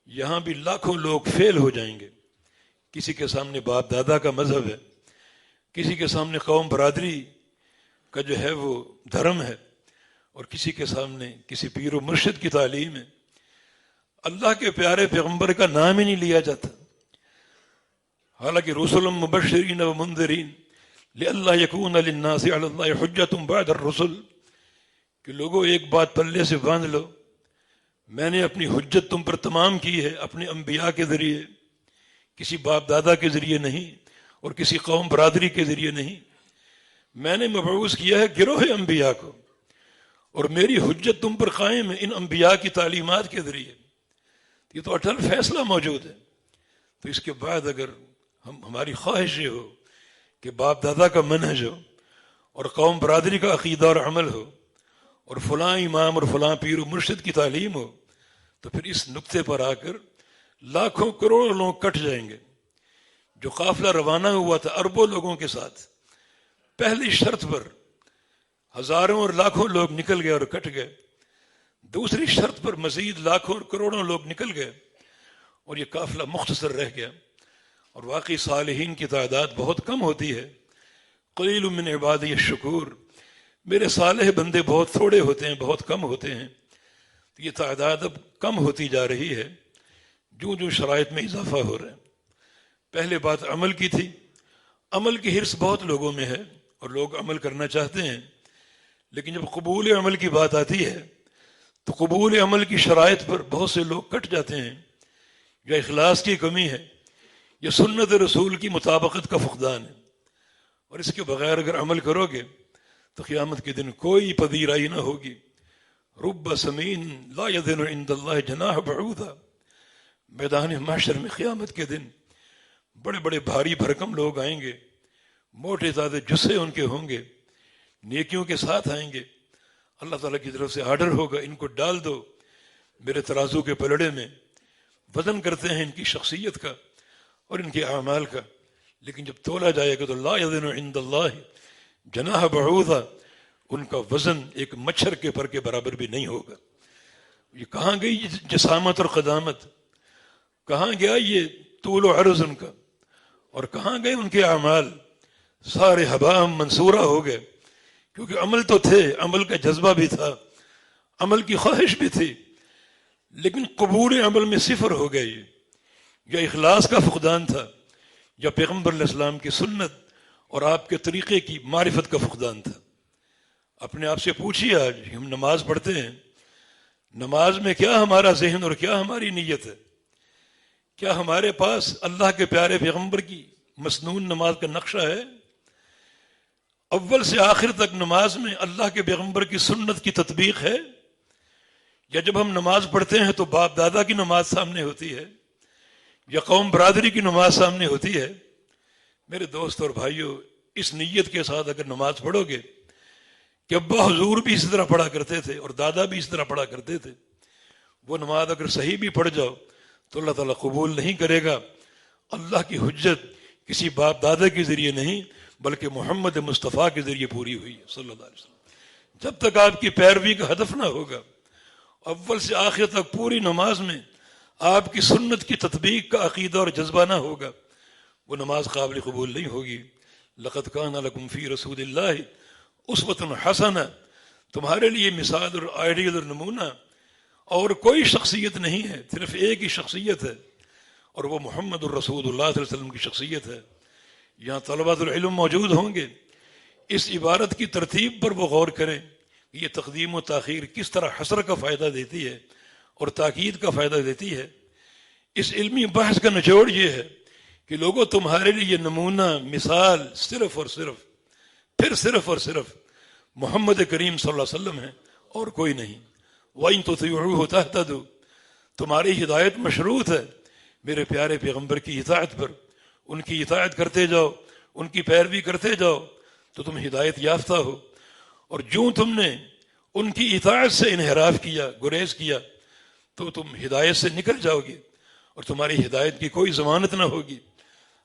یہاں بھی لاکھوں لوگ فیل ہو جائیں گے۔ کسی کے سامنے باپ دادا کا مذہب ہے، کسی کے سامنے قوم برادری کا جو ہے وہ دھرم ہے، اور کسی کے سامنے کسی پیر و مرشد کی تعلیم ہے۔ اللہ کے پیارے پیغمبر کا نام ہی نہیں لیا جاتا، حالانکہ رسل مبشرین و منذرین لئلا یکون للناس علی اللہ حجۃ بعد الرسل، کہ لوگوں ایک بات پلے سے باندھ لو، میں نے اپنی حجت تم پر تمام کی ہے اپنے انبیاء کے ذریعے، کسی باپ دادا کے ذریعے نہیں اور کسی قوم برادری کے ذریعے نہیں۔ میں نے مبعوث کیا ہے گروہ انبیاء کو، اور میری حجت تم پر قائم ہے ان انبیاء کی تعلیمات کے ذریعے۔ یہ تو اٹل فیصلہ موجود ہے۔ تو اس کے بعد اگر ہماری خواہش یہ ہو کہ باپ دادا کا منہج ہو اور قوم برادری کا عقیدہ اور عمل ہو اور فلاں امام اور فلاں پیر و مرشد کی تعلیم ہو، تو پھر اس نقطے پر آ کر لاکھوں کروڑوں لوگ کٹ جائیں گے۔ جو قافلہ روانہ ہوا تھا اربوں لوگوں کے ساتھ، پہلی شرط پر ہزاروں اور لاکھوں لوگ نکل گئے اور کٹ گئے، دوسری شرط پر مزید لاکھوں اور کروڑوں لوگ نکل گئے اور یہ قافلہ مختصر رہ گیا۔ اور واقعی صالحین کی تعداد بہت کم ہوتی ہے، قلیل من عبادی الشکور، میرے صالح بندے بہت تھوڑے ہوتے ہیں، بہت کم ہوتے ہیں۔ تو یہ تعداد اب کم ہوتی جا رہی ہے جو جو شرائط میں اضافہ ہو رہا ہے۔ پہلے بات عمل کی تھی، عمل کی حرص بہت لوگوں میں ہے اور لوگ عمل کرنا چاہتے ہیں، لیکن جب قبول عمل کی بات آتی ہے تو قبول عمل کی شرائط پر بہت سے لوگ کٹ جاتے ہیں۔ یا اخلاص کی کمی ہے، یا سنت رسول کی مطابقت کا فقدان ہے، اور اس کے بغیر اگر عمل کرو گے تو قیامت کے دن کوئی پذیرائی نہ ہوگی۔ رب سمین لا یذن عند اللہ جناح بعوضہ، میدان محشر میں قیامت کے دن بڑے بڑے بھاری بھرکم لوگ آئیں گے، موٹے زیادہ جسے ان کے ہوں گے، نیکیوں کے ساتھ آئیں گے۔ اللہ تعالیٰ کی طرف سے آرڈر ہوگا ان کو ڈال دو میرے ترازو کے پلڑے میں۔ وزن کرتے ہیں ان کی شخصیت کا اور ان کے اعمال کا، لیکن جب تولا جائے گا تو لا یذن عند اللہ جناح بعوضہ، ان کا وزن ایک مچھر کے پر کے برابر بھی نہیں ہوگا۔ یہ کہاں گئی جسامت اور قدامت، کہاں گیا یہ طول و عرض ان کا، اور کہاں گئے ان کے اعمال؟ سارے ہباء منصورہ ہو گئے، کیونکہ عمل تو تھے، عمل کا جذبہ بھی تھا، عمل کی خواہش بھی تھی، لیکن قبول عمل میں صفر ہو گئے۔ یہ یا اخلاص کا فقدان تھا، یا پیغمبر علیہ السلام کی سنت اور آپ کے طریقے کی معرفت کا فقدان تھا۔ اپنے آپ سے پوچھیے، آج ہم نماز پڑھتے ہیں، نماز میں کیا ہمارا ذہن اور کیا ہماری نیت ہے؟ کیا ہمارے پاس اللہ کے پیارے پیغمبر کی مسنون نماز کا نقشہ ہے؟ اول سے آخر تک نماز میں اللہ کے پیغمبر کی سنت کی تطبیق ہے؟ یا جب ہم نماز پڑھتے ہیں تو باپ دادا کی نماز سامنے ہوتی ہے یا قوم برادری کی نماز سامنے ہوتی ہے؟ میرے دوست اور بھائیوں، اس نیت کے ساتھ اگر نماز پڑھو گے کہ ابا حضور بھی اسی طرح پڑھا کرتے تھے اور دادا بھی اسی طرح پڑھا کرتے تھے، وہ نماز اگر صحیح بھی پڑھ جاؤ تو اللہ تعالیٰ قبول نہیں کرے گا۔ اللہ کی حجت کسی باپ دادا کے ذریعے نہیں بلکہ محمد مصطفیٰ کے ذریعے پوری ہوئی ہے صلی اللہ علیہ وسلم۔ جب تک آپ کی پیروی کا ہدف نہ ہوگا، اول سے آخر تک پوری نماز میں آپ کی سنت کی تطبیق کا عقیدہ اور جذبہ نہ ہوگا، وہ نماز قابل قبول نہیں ہوگی۔ لقد کان لکم فی رسول اللہ اسوۃ حسنہ، تمہارے لیے مثال اور آئیڈیل اور نمونہ اور کوئی شخصیت نہیں ہے، صرف ایک ہی شخصیت ہے، اور وہ محمد الرسول اللہ صلی اللہ علیہ وسلم کی شخصیت ہے۔ یہاں طلباء العلم موجود ہوں گے، اس عبارت کی ترتیب پر وہ غور کریں، یہ تقدیم و تاخیر کس طرح حسر کا فائدہ دیتی ہے اور تاکید کا فائدہ دیتی ہے۔ اس علمی بحث کا نچوڑ یہ ہے کہ لوگوں، تمہارے لیے نمونہ، مثال صرف اور صرف محمد کریم صلی اللہ علیہ وسلم ہے اور کوئی نہیں۔ وَإِن تُطِيعُوهُ تَهْتَدُوا، تمہاری ہدایت مشروط ہے میرے پیارے پیغمبر کی اطاعت پر، ان کی اطاعت کرتے جاؤ، ان کی پیروی کرتے جاؤ تو تم ہدایت یافتہ ہو، اور جو تم نے ان کی اطاعت سے انحراف کیا، گریز کیا، تو تم ہدایت سے نکل جاؤ گے اور تمہاری ہدایت کی کوئی ضمانت نہ ہوگی۔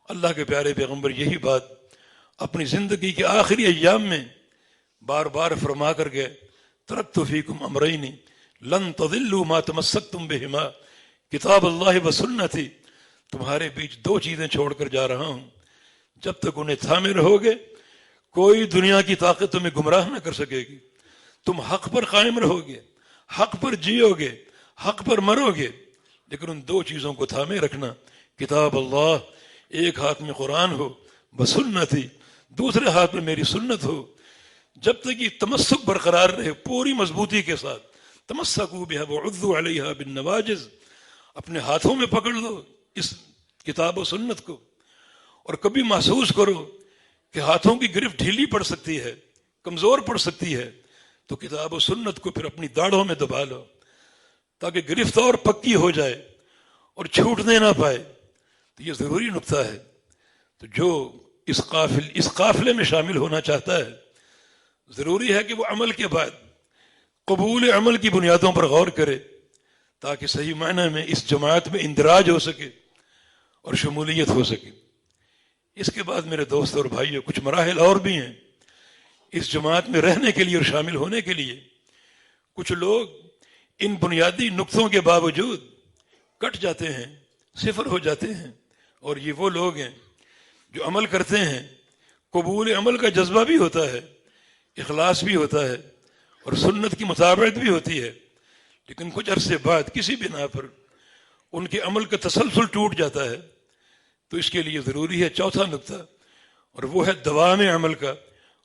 اللہ کے پیارے پیغمبر یہی بات اپنی زندگی کے آخری ایام میں بار بار فرما کر گئے، ترکت فیکم امرین لن تضلوا ما تمسکتم بہما کتاب اللہ و سنتی، تمہارے بیچ دو چیزیں چھوڑ کر جا رہا ہوں، جب تک انہیں تھامے رہو گے کوئی دنیا کی طاقت تمہیں گمراہ نہ کر سکے گی، تم حق پر قائم رہو گے، حق پر جیو گے، حق پر مرو گے، لیکن ان دو چیزوں کو تھامے رکھنا، کتاب اللہ، ایک ہاتھ میں قرآن ہو بسنتی، دوسرے ہاتھ میں میری سنت ہو، جب تک یہ تمسک برقرار رہے پوری مضبوطی کے ساتھ، تمسکوا بہا وعضوا علیہا بالنواجذ، اپنے ہاتھوں میں پکڑ لو اس کتاب و سنت کو، اور کبھی محسوس کرو کہ ہاتھوں کی گرفت ڈھیلی پڑ سکتی ہے، کمزور پڑ سکتی ہے، تو کتاب و سنت کو پھر اپنی داڑھوں میں دبا لو تاکہ گرفت اور پکی ہو جائے اور چھوٹنے نہ پائے۔ تو یہ ضروری نقطہ ہے۔ تو جو اس قافلے میں شامل ہونا چاہتا ہے، ضروری ہے کہ وہ عمل کے بعد قبول عمل کی بنیادوں پر غور کرے تاکہ صحیح معنی میں اس جماعت میں اندراج ہو سکے اور شمولیت ہو سکے۔ اس کے بعد میرے دوست اور بھائیوں، کچھ مراحل اور بھی ہیں اس جماعت میں رہنے کے لیے اور شامل ہونے کے لیے۔ کچھ لوگ ان بنیادی نقطوں کے باوجود کٹ جاتے ہیں، صفر ہو جاتے ہیں، اور یہ وہ لوگ ہیں جو عمل کرتے ہیں، قبول عمل کا جذبہ بھی ہوتا ہے، اخلاص بھی ہوتا ہے اور سنت کی مطابقت بھی ہوتی ہے، لیکن کچھ عرصے بعد کسی بنا پر ان کے عمل کا تسلسل ٹوٹ جاتا ہے۔ تو اس کے لیے ضروری ہے چوتھا نقطہ، اور وہ ہے دوام عمل کا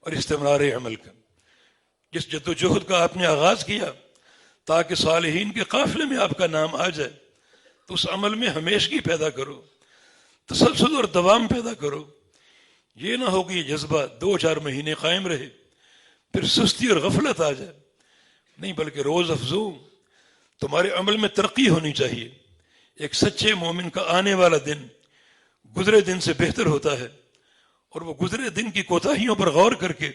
اور استمرار عمل کا۔ جس جد و جہد کا آپ نے آغاز کیا تاکہ صالحین کے قافلے میں آپ کا نام آ جائے، تو اس عمل میں ہمیشگی پیدا کرو، تسلسل اور دوام پیدا کرو۔ یہ نہ ہو کہ یہ جذبہ 2-4 مہینے قائم رہے پھر سستی اور غفلت آ جائے، نہیں، بلکہ روز افزوں تمہارے عمل میں ترقی ہونی چاہیے۔ ایک سچے مومن کا آنے والا دن گزرے دن سے بہتر ہوتا ہے، اور وہ گزرے دن کی کوتاہیوں پر غور کر کے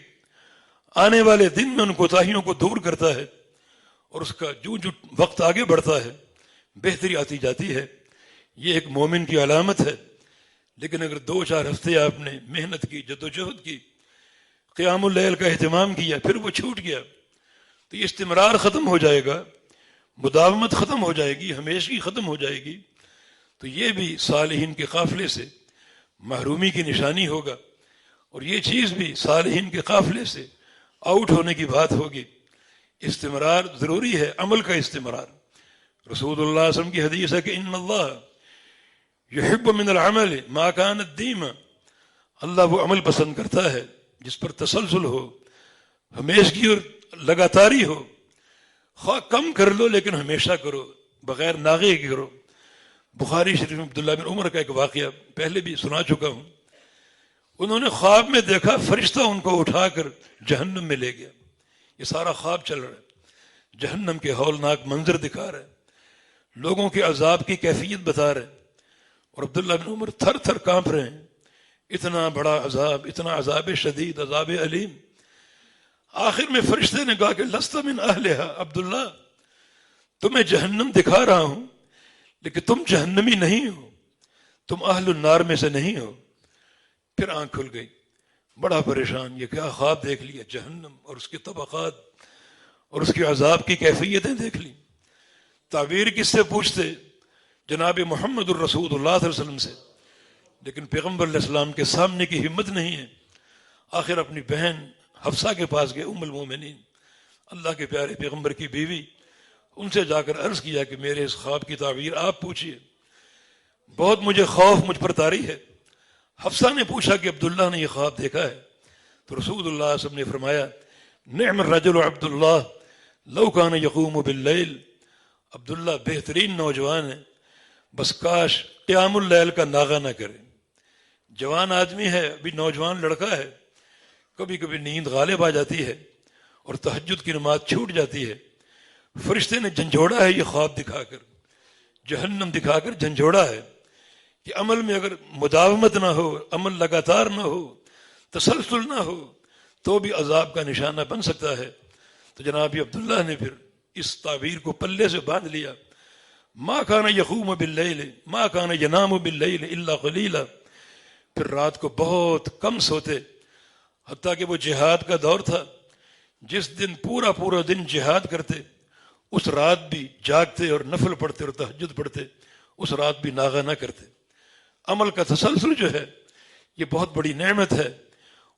آنے والے دن میں ان کوتاہیوں کو دور کرتا ہے، اور اس کا جو وقت آگے بڑھتا ہے بہتری آتی جاتی ہے۔ یہ ایک مومن کی علامت ہے۔ لیکن اگر 2-4 ہفتے آپ نے محنت کی، جد و جہد کی، قیام اللیل کا اہتمام کیا، پھر وہ چھوٹ گیا، تو یہ استمرار ختم ہو جائے گا، مداومت ختم ہو جائے گی، ہمیشگی ختم ہو جائے گی۔ تو یہ بھی صالحین کے قافلے سے محرومی کی نشانی ہوگا، اور یہ چیز بھی صالحین کے قافلے سے آؤٹ ہونے کی بات ہوگی۔ استمرار ضروری ہے، عمل کا استمرار۔ رسول اللہ صلی اللہ علیہ وسلم کی حدیث ہے کہ ان اللہ یحب من العمل ما کانت دیما، اللہ وہ عمل پسند کرتا ہے جس پر تسلسل ہو، ہمیشگی اور لگاتاری ہو، خواہ کم کر لو لیکن ہمیشہ کرو، بغیر ناغے کے کرو۔ بخاری شریف میں عبداللہ بن عمر کا ایک واقعہ پہلے بھی سنا چکا ہوں۔ انہوں نے خواب میں دیکھا فرشتہ ان کو اٹھا کر جہنم میں لے گیا۔ یہ سارا خواب چل رہا ہے، جہنم کے ہولناک منظر دکھا رہا ہے، لوگوں کے عذاب کی کیفیت بتا رہے ہیں، اور عبداللہ بن عمر تھر تھر کانپ رہے ہیں۔ اتنا بڑا عذاب، اتنا عذاب شدید، عذاب علیم۔ آخر میں فرشتے نے کہا کہ لست من اہلہا عبداللہ، تمہیں جہنم دکھا رہا ہوں لیکن تم جہنمی نہیں ہو، تم اہل النار میں سے نہیں ہو۔ پھر آنکھ کھل گئی، بڑا پریشان، یہ کیا خواب دیکھ لیا، جہنم اور اس کے طبقات اور اس کے عذاب کی کیفیتیں دیکھ لی۔ تعبیر کس سے پوچھتے؟ جناب محمد الرسول اللہ صلی اللہ علیہ وسلم سے، لیکن پیغمبر علیہ السلام کے سامنے کی ہمت نہیں ہے۔ آخر اپنی بہن حفصہ کے پاس گئے، ام المومنین، اللہ کے پیارے پیغمبر کی بیوی، ان سے جا کر عرض کیا کہ میرے اس خواب کی تعبیر آپ پوچھیے، بہت مجھے خوف مجھ پر طاری ہے۔ حفصہ نے پوچھا کہ عبداللہ نے یہ خواب دیکھا ہے؟ تو رسول اللہ صلی اللہ علیہ وسلم نے فرمایا نعم الرجل عبداللہ لو کان یقوم باللیل، عبداللہ بہترین نوجوان ہے، بس کاش قیام اللیل کا ناغہ نہ کرے۔ جوان آدمی ہے، ابھی نوجوان لڑکا ہے، کبھی کبھی نیند غالب آ جاتی ہے اور تہجد کی نماز چھوٹ جاتی ہے۔ فرشتے نے جھنجھوڑا ہے یہ خواب دکھا کر، جہنم دکھا کر جھنجھوڑا ہے کہ عمل میں اگر مداومت نہ ہو، عمل لگاتار نہ ہو، تسلسل نہ ہو، تو بھی عذاب کا نشانہ بن سکتا ہے۔ تو جناب عبداللہ نے پھر اس تعبیر کو پلے سے باندھ لیا، ما کان یقوم باللیل ما کان ینام باللیل الا قلیلا، پھر رات کو بہت کم سوتے، حتیٰ کہ وہ جہاد کا دور تھا، جس دن پورا پورا دن جہاد کرتے اس رات بھی جاگتے اور نفل پڑھتے اور تہجد پڑھتے، اس رات بھی ناغہ نہ کرتے۔ عمل کا تسلسل جو ہے یہ بہت بڑی نعمت ہے،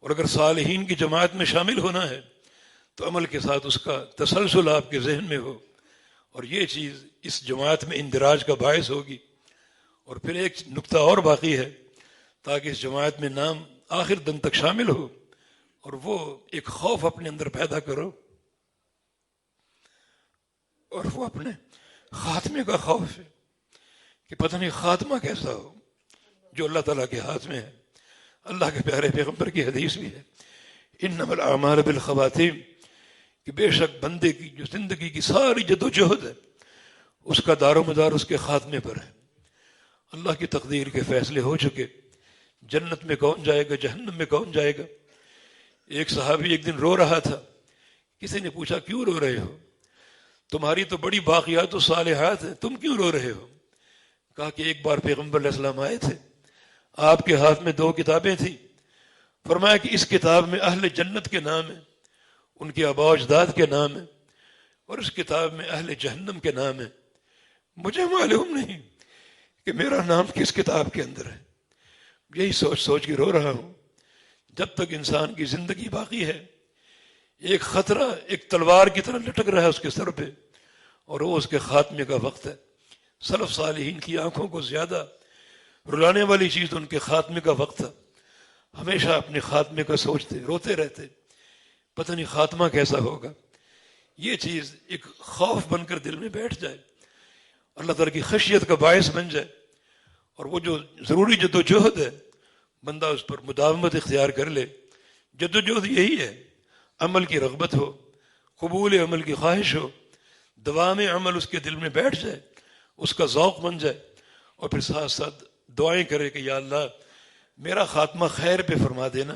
اور اگر صالحین کی جماعت میں شامل ہونا ہے تو عمل کے ساتھ اس کا تسلسل آپ کے ذہن میں ہو، اور یہ چیز اس جماعت میں اندراج کا باعث ہوگی۔ اور پھر ایک نقطہ اور باقی ہے، تاکہ اس جماعت میں نام آخر دن تک شامل ہو، اور وہ ایک خوف اپنے اندر پیدا کرو، اور وہ اپنے خاتمے کا خوف ہے کہ پتہ نہیں خاتمہ کیسا ہو، جو اللہ تعالیٰ کے ہاتھ میں ہے۔ اللہ کے پیارے پیغمبر کی حدیث بھی ہے، انما الاعمال بالخواتیم، کہ بے شک بندے کی جو زندگی کی ساری جد و جہد ہے اس کا دار و مدار اس کے خاتمے پر ہے۔ اللہ کی تقدیر کے فیصلے ہو چکے، جنت میں کون جائے گا، جہنم میں کون جائے گا۔ ایک صحابی ایک دن رو رہا تھا، کسی نے پوچھا کیوں رو رہے ہو، تمہاری تو بڑی باقیات و صالحات ہیں، تم کیوں رو رہے ہو؟ کہا کہ ایک بار پیغمبر علیہ السلام آئے تھے، آپ کے ہاتھ میں 2 کتابیں تھیں، فرمایا کہ اس کتاب میں اہل جنت کے نام ہیں، ان کے آباء و اجداد کے نام ہیں، اور اس کتاب میں اہل جہنم کے نام ہیں، مجھے معلوم نہیں کہ میرا نام کس کتاب کے اندر ہے۔ یہی سوچ سوچ کے رو رہا ہوں۔ جب تک انسان کی زندگی باقی ہے ایک خطرہ ایک تلوار کی طرح لٹک رہا ہے اس کے سر پہ، اور وہ اس کے خاتمے کا وقت ہے۔ سلف صالحین کی آنکھوں کو زیادہ رلانے والی چیز ان کے خاتمے کا وقت تھا، ہمیشہ اپنے خاتمے کا سوچتے، روتے رہتے، پتہ نہیں خاتمہ کیسا ہوگا۔ یہ چیز ایک خوف بن کر دل میں بیٹھ جائے، اللہ تعالیٰ کی خشیت کا باعث بن جائے، اور وہ جو ضروری جد و جہد ہے بندہ اس پر مداومت اختیار کر لے۔ جد و جہد یہی ہے، عمل کی رغبت ہو، قبول عمل کی خواہش ہو، دوام عمل اس کے دل میں بیٹھ جائے، اس کا ذوق بن جائے، اور پھر ساتھ ساتھ دعائیں کرے کہ یا اللہ میرا خاتمہ خیر پہ فرما دینا،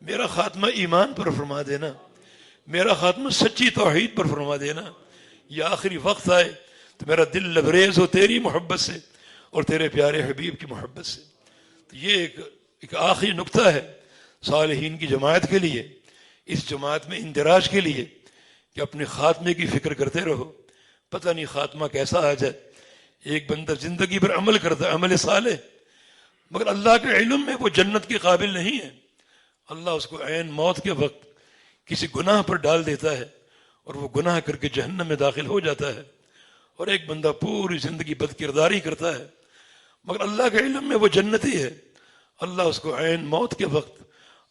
میرا خاتمہ ایمان پر فرما دینا، میرا خاتمہ سچی توحید پر فرما دینا، یہ آخری وقت آئے تو میرا دل لبریز ہو تیری محبت سے اور تیرے پیارے حبیب کی محبت سے۔ تو یہ ایک آخری نقطہ ہے صالحین کی جماعت کے لیے، اس جماعت میں اندراج کے لیے، کہ اپنے خاتمے کی فکر کرتے رہو، پتہ نہیں خاتمہ کیسا آ جائے۔ ایک بندہ زندگی پر عمل کرتا ہے، عمل صالح، مگر اللہ کے علم میں وہ جنت کے قابل نہیں ہے، اللہ اس کو عین موت کے وقت کسی گناہ پر ڈال دیتا ہے اور وہ گناہ کر کے جہنم میں داخل ہو جاتا ہے۔ اور ایک بندہ پوری زندگی بد کرداری کرتا ہے، مگر اللہ کے علم میں وہ جنتی ہے، اللہ اس کو عین موت کے وقت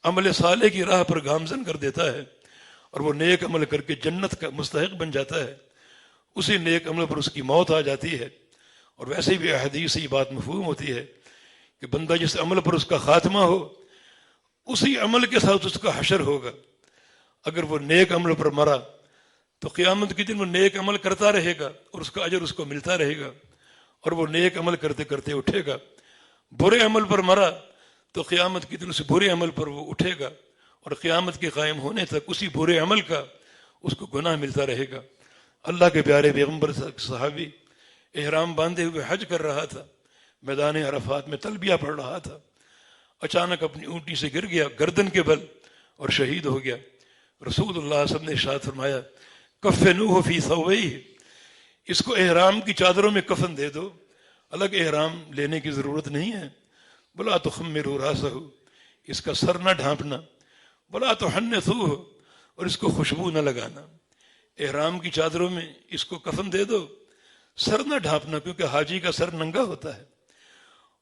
عمل صالح کی راہ پر گامزن کر دیتا ہے، اور وہ نیک عمل کر کے جنت کا مستحق بن جاتا ہے۔ اسی نیک عمل پر اس کی موت آ جاتی ہے۔ اور ویسے بھی احادیث سے یہ بات مفہوم ہوتی ہے کہ بندہ جس عمل پر اس کا خاتمہ ہو اسی عمل کے ساتھ اس کا حشر ہوگا۔ اگر وہ نیک عمل پر مرا تو قیامت کے دن وہ نیک عمل کرتا رہے گا اور اس کا اجر اس کو ملتا رہے گا، اور وہ نیک عمل کرتے کرتے اٹھے گا۔ برے عمل پر مرا تو قیامت کے دن اس برے عمل پر وہ اٹھے گا، اور قیامت کے قائم ہونے تک اسی برے عمل کا اس کو گناہ ملتا رہے گا۔ اللہ کے پیارے پیغمبر صحابی احرام باندھے ہوئے حج کر رہا تھا، میدان عرفات میں تلبیہ پڑھ رہا تھا، اچانک اپنی اونٹی سے گر گیا گردن کے بل اور شہید ہو گیا۔ رسول اللہ صلی اللہ علیہ وسلم نے ارشاد فرمایا کفنوہ فی ثوبیہ، اس کو احرام کی چادروں میں کفن دے دو، الگ احرام لینے کی ضرورت نہیں ہے۔ ولا تخمروا راسہ، اس کا سر نہ ڈھانپنا، ولا تحنثوہ، اور اس کو خوشبو نہ لگانا۔ احرام کی چادروں میں اس کو کفن دے دو، سر نہ ڈھانپنا کیونکہ حاجی کا سر ننگا ہوتا ہے،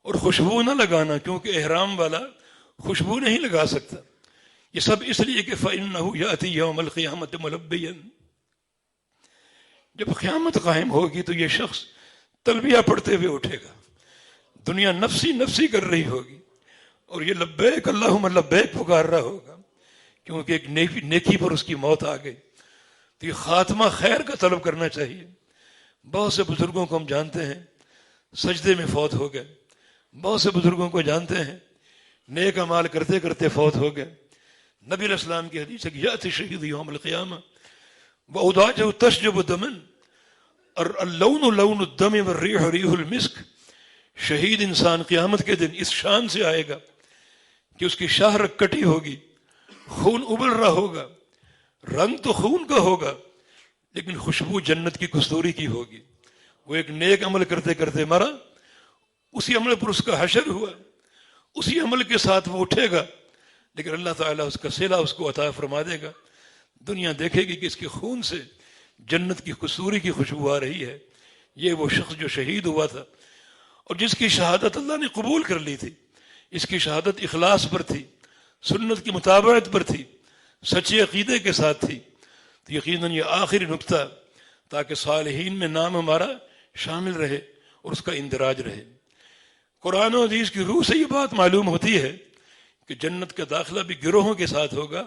اور خوشبو نہ لگانا کیونکہ احرام والا خوشبو نہیں لگا سکتا۔ یہ سب اس لیے کہ فَإِنَّهُ يَأْتِي يَوْمَ الْقِيَامَةِ مُلَبِّيًا، جب قیامت قائم ہوگی تو یہ شخص تلبیہ پڑھتے ہوئے اٹھے گا، دنیا نفسی نفسی کر رہی ہوگی، اور یہ لبیک اللہم لبیک پکار رہا ہوگا، کیونکہ ایک نیکی پر اس کی موت آ گئی۔ تو یہ خاتمہ خیر کا طلب کرنا چاہیے۔ بہت سے بزرگوں کو ہم جانتے ہیں سجدے میں فوت ہو گئے، بہت سے بزرگوں کو جانتے ہیں نیک اعمال کرتے کرتے فوت ہو گئے۔ نبی علیہ السلام کی حدیث ہے کہ یأتی شہید یوم القیامہ وأوداجہ تشجب دما، اور اللون لون الدم والریح ریح المسک، شہید انسان قیامت کے دن اس شان سے آئے گا کہ اس کی شاہ رگ کٹی ہوگی، خون ابل رہا ہوگا، رنگ تو خون کا ہوگا لیکن خوشبو جنت کی کستوری کی ہوگی. وہ ایک نیک عمل کرتے کرتے مرا، اسی عمل پر اس کا حشر ہوا، اسی عمل کے ساتھ وہ اٹھے گا، لیکن اللہ تعالیٰ اس کا صلہ اس کو عطا فرما دے گا. دنیا دیکھے گی کہ اس کے خون سے جنت کی کستوری کی خوشبو آ رہی ہے. یہ وہ شخص جو شہید ہوا تھا اور جس کی شہادت اللہ نے قبول کر لی تھی. اس کی شہادت اخلاص پر تھی، سنت کی مطابقت پر تھی، سچے عقیدے کے ساتھ تھی. تو یقیناً یہ آخری نقطہ تاکہ صالحین میں نام ہمارا شامل رہے اور اس کا اندراج رہے. قرآن و حدیث کی روح سے یہ بات معلوم ہوتی ہے کہ جنت کا داخلہ بھی گروہوں کے ساتھ ہوگا،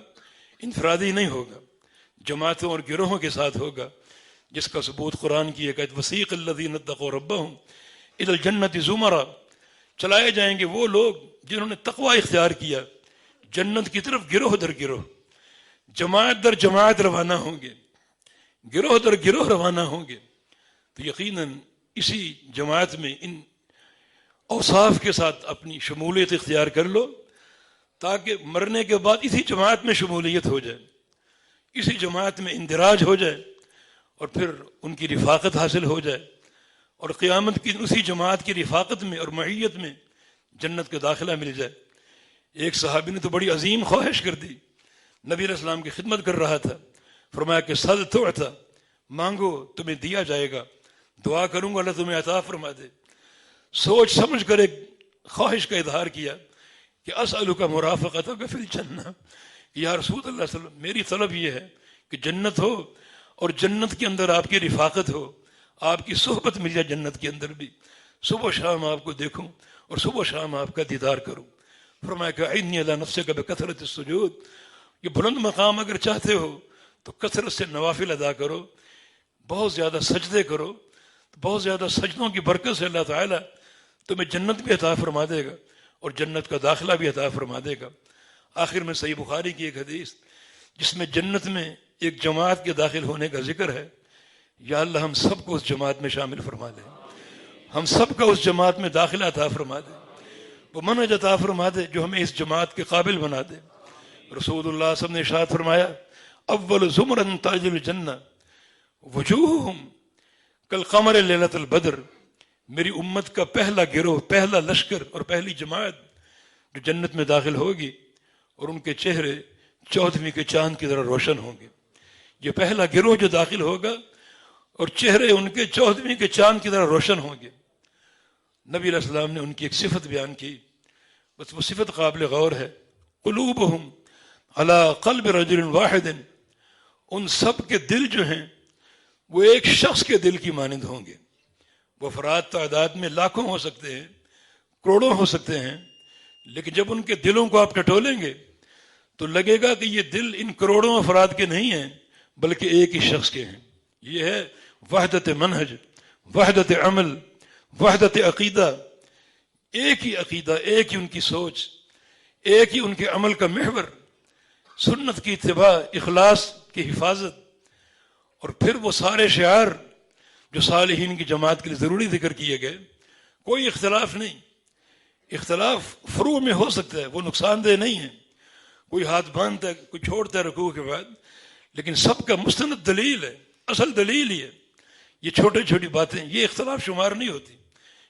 انفرادی نہیں ہوگا، جماعتوں اور گروہوں کے ساتھ ہوگا، جس کا ثبوت قرآن کی ایک آیت وسیق الذین اتقوا ربہم الی الجنۃ زمرا، چلائے جائیں گے وہ لوگ جنہوں نے تقوی اختیار کیا جنت کی طرف گروہ در گروہ، جماعت در جماعت روانہ ہوں گے، گروہ در گروہ روانہ ہوں گے. تو یقیناً اسی جماعت میں ان اوصاف کے ساتھ اپنی شمولیت اختیار کر لو تاکہ مرنے کے بعد اسی جماعت میں شمولیت ہو جائے، اسی جماعت میں اندراج ہو جائے اور پھر ان کی رفاقت حاصل ہو جائے اور قیامت کی اسی جماعت کی رفاقت میں اور معیت میں جنت کا داخلہ مل جائے. ایک صحابی نے تو بڑی عظیم خواہش کر دی، نبی علیہ السلام کی خدمت کر رہا تھا، فرمایا کہ سل تعطی، مانگو تمہیں دیا جائے گا، دعا کروں گا اللہ تمہیں عطا فرما دے. سوچ سمجھ کر ایک خواہش کا اظہار کیا کہ اسألک مرافقتک فی الجنہ، یا رسول اللہ صلی اللہ علیہ وسلم میری طلب یہ ہے کہ جنت ہو اور جنت کے اندر آپ کی رفاقت ہو، آپ کی صحبت مل جائے جنت کے اندر بھی، صبح و شام آپ کو دیکھوں اور صبح و شام آپ کا دیدار کروں. فرمایا کہ اعنی علی نفسک بکثرۃ السجود، یہ بلند مقام اگر چاہتے ہو تو کثرت سے نوافل ادا کرو، بہت زیادہ سجدے کرو، بہت زیادہ سجدوں کی برکت سے اللہ تعالیٰ تمہیں جنت بھی عطا فرما دے گا اور جنت کا داخلہ بھی عطا فرما دے گا. آخر میں صحیح بخاری کی ایک حدیث جس میں جنت میں ایک جماعت کے داخل ہونے کا ذکر ہے. یا اللہ ہم سب کو اس جماعت میں شامل فرما دے، ہم سب کا اس جماعت میں داخلہ عطا فرما دے، وہ منہج عطا فرما دے جو ہمیں اس جماعت کے قابل بنا دے. رسول اللہ صلی اللہ علیہ وسلم نے ارشاد فرمایا اول زمرن تاج الجنہ وجوہہم کالقمر لیلۃ البدر، میری امت کا پہلا گروہ، پہلا لشکر اور پہلی جماعت جو جنت میں داخل ہوگی اور ان کے چہرے 14ویں کے چاند کی طرح روشن ہوں گے. یہ پہلا گروہ جو داخل ہوگا اور چہرے ان کے 14ویں کے چاند کی طرح روشن ہوں گے. نبی علیہ السلام نے ان کی ایک صفت بیان کی، بس وہ صفت قابل غور ہے. قلوبہم علی قلب رجل واحد، ان سب کے دل جو ہیں وہ ایک شخص کے دل کی مانند ہوں گے. وہ افراد تعداد میں لاکھوں ہو سکتے ہیں، کروڑوں ہو سکتے ہیں، لیکن جب ان کے دلوں کو آپ ٹٹولیں گے تو لگے گا کہ یہ دل ان کروڑوں افراد کے نہیں ہیں بلکہ ایک ہی شخص کے ہیں. یہ ہے وحدت منہج، وحدت عمل، وحدت عقیدہ. ایک ہی عقیدہ، ایک ہی ان کی سوچ، ایک ہی ان کے عمل کا محور، سنت کی اتباع، اخلاص کی حفاظت، اور پھر وہ سارے شعار جو صالحین کی جماعت کے لیے ضروری ذکر کیے گئے. کوئی اختلاف نہیں، اختلاف فروع میں ہو سکتا ہے، وہ نقصان دہ نہیں ہے، کوئی ہاتھ باندھتا ہے، کوئی چھوڑتا ہے رکوع کے بعد، لیکن سب کا مستند دلیل ہے، اصل دلیل ہی ہے. یہ چھوٹی چھوٹی باتیں یہ اختلاف شمار نہیں ہوتی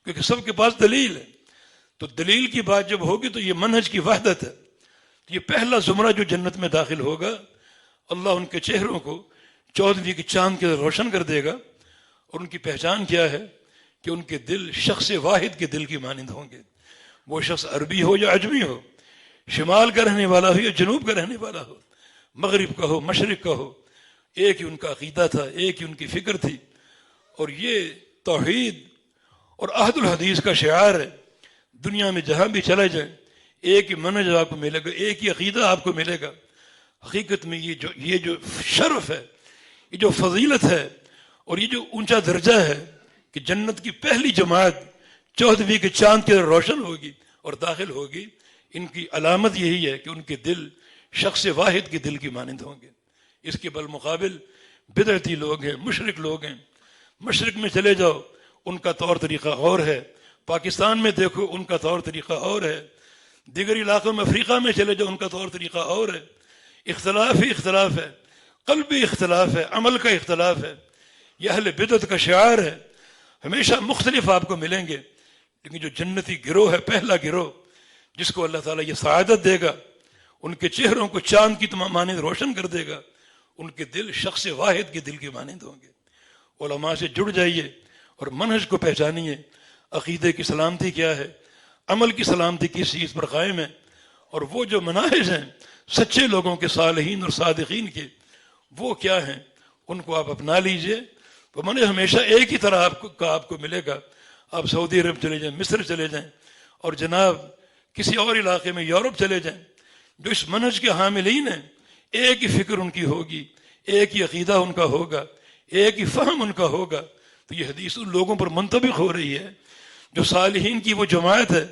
کیونکہ سب کے پاس دلیل ہے. تو دلیل کی بات جب ہوگی تو یہ منہج کی وحدت ہے. یہ پہلا زمرہ جو جنت میں داخل ہوگا، اللہ ان کے چہروں کو 14ویں کے چاند کے روشن کر دے گا، اور ان کی پہچان کیا ہے کہ ان کے دل شخص واحد کے دل کی مانند ہوں گے. وہ شخص عربی ہو یا عجمی ہو، شمال کا رہنے والا ہو یا جنوب کا رہنے والا ہو، مغرب کا ہو مشرق کا ہو، ایک ہی ان کا عقیدہ تھا، ایک ہی ان کی فکر تھی. اور یہ توحید اور عہد الحدیث کا شعار ہے. دنیا میں جہاں بھی چلے جائیں ایک ہی منہج آپ کو ملے گا، ایک ہی عقیدہ آپ کو ملے گا. حقیقت میں یہ جو شرف ہے، یہ جو فضیلت ہے اور یہ جو اونچا درجہ ہے کہ جنت کی پہلی جماعت 14ویں کے چاند کی طرح روشن ہوگی اور داخل ہوگی، ان کی علامت یہی ہے کہ ان کے دل شخص واحد کے دل کی مانند ہوں گے. اس کے بالمقابل بدعتی لوگ ہیں، مشرک لوگ ہیں. مشرق میں چلے جاؤ ان کا طور طریقہ اور ہے، پاکستان میں دیکھو ان کا طور طریقہ اور ہے. دیگر علاقوں میں افریقہ میں چلے جاؤ، ان کا طور طریقہ اور ہے. اختلاف ہی اختلاف ہے، قلبی اختلاف ہے، عمل کا اختلاف ہے. یہ اہل بدعت کا شعار ہے. ہمیشہ مختلف آپ کو ملیں گے، لیکن جو جنتی گروہ ہے، پہلا گروہ جس کو اللہ تعالیٰ یہ سعادت دے گا، ان کے چہروں کو چاند کی مانند روشن کر دے گا، ان کے دل شخص واحد کے دل کے مانند ہوں گے. علماء سے جڑ جائیے اور منہج کو پہچانیے. عقیدے کی سلامتی کیا ہے، عمل کی سلامتی کس چیز پر قائم ہے، اور وہ جو مناہج ہیں سچے لوگوں کے، صالحین اور صادقین کے، وہ کیا ہیں، ان کو آپ اپنا لیجئے. تو منہج ہمیشہ ایک ہی طرح آپ کو ملے گا. آپ سعودی عرب چلے جائیں، مصر چلے جائیں، اور جناب کسی اور علاقے میں یورپ چلے جائیں، جو اس منہج کے حاملین ہیں، ایک ہی فکر ان کی ہوگی، ایک ہی عقیدہ ان کا ہوگا، ایک ہی فہم ان کا ہوگا. تو یہ حدیث ان لوگوں پر منطبق ہو رہی ہے جو صالحین کی وہ جماعت ہے،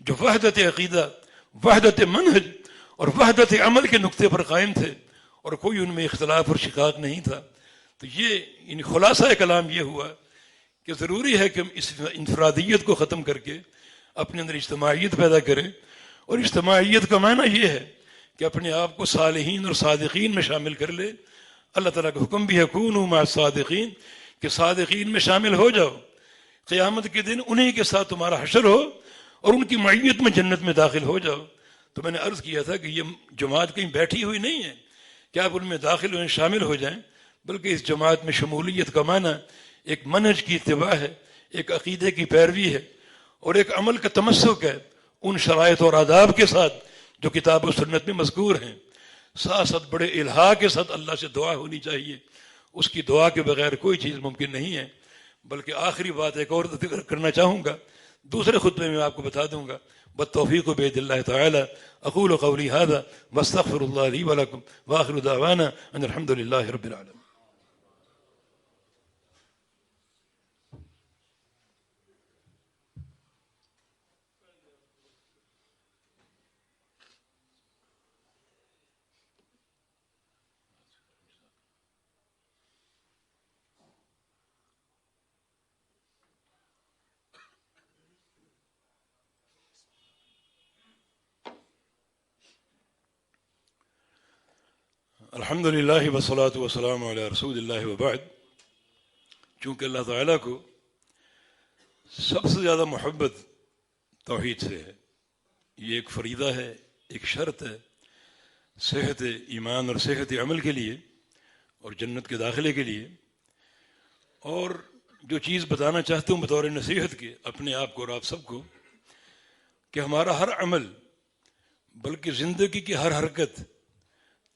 جو وحدت عقیدہ، وحدت منہج اور وحدت عمل کے نقطے پر قائم تھے، اور کوئی ان میں اختلاف اور شقاق نہیں تھا. تو یہ خلاصہ کلام یہ ہوا کہ ضروری ہے کہ ہم اس انفرادیت کو ختم کر کے اپنے اندر اجتماعیت پیدا کریں. اور اجتماعیت کا معنی یہ ہے کہ اپنے آپ کو صالحین اور صادقین میں شامل کر لے. اللہ تعالیٰ کا حکم بھی ہے کونوا مع الصادقین، کہ صادقین میں شامل ہو جاؤ. قیامت کے دن انہی کے ساتھ تمہارا حشر ہو اور ان کی معیت میں جنت میں داخل ہو جاؤ. تو میں نے عرض کیا تھا کہ یہ جماعت کہیں بیٹھی ہوئی نہیں ہے کہ آپ ان میں داخل ہوئیں، شامل ہو جائیں، بلکہ اس جماعت میں شمولیت کا معنی ایک منہج کی اتباع ہے، ایک عقیدے کی پیروی ہے، اور ایک عمل کا تمسک ہے ان شرائط اور آداب کے ساتھ جو کتاب و سنت میں مذکور ہیں. ساتھ ساتھ بڑے الہا کے ساتھ اللہ سے دعا ہونی چاہیے. اس کی دعا کے بغیر کوئی چیز ممکن نہیں ہے. بلکہ آخری بات ایک اور ذکر کرنا چاہوں گا، دوسرے خطبے میں آپ کو بتا دوں گا. بالتوفیق بید اللہ تعالی. اقول قولی هذا واستغفر الله لي ولكم واخر دعوانا ان الحمد لله رب العالمين. الحمد للہ والصلاۃ والسلام علی رسول اللہ وبعد. چونکہ اللہ تعالیٰ کو سب سے زیادہ محبت توحید سے ہے، یہ ایک فریضہ ہے، ایک شرط ہے صحت ایمان اور صحت عمل کے لیے اور جنت کے داخلے کے لیے. اور جو چیز بتانا چاہتا ہوں بطور نصیحت کے اپنے آپ کو اور آپ سب کو، کہ ہمارا ہر عمل بلکہ زندگی کی ہر حرکت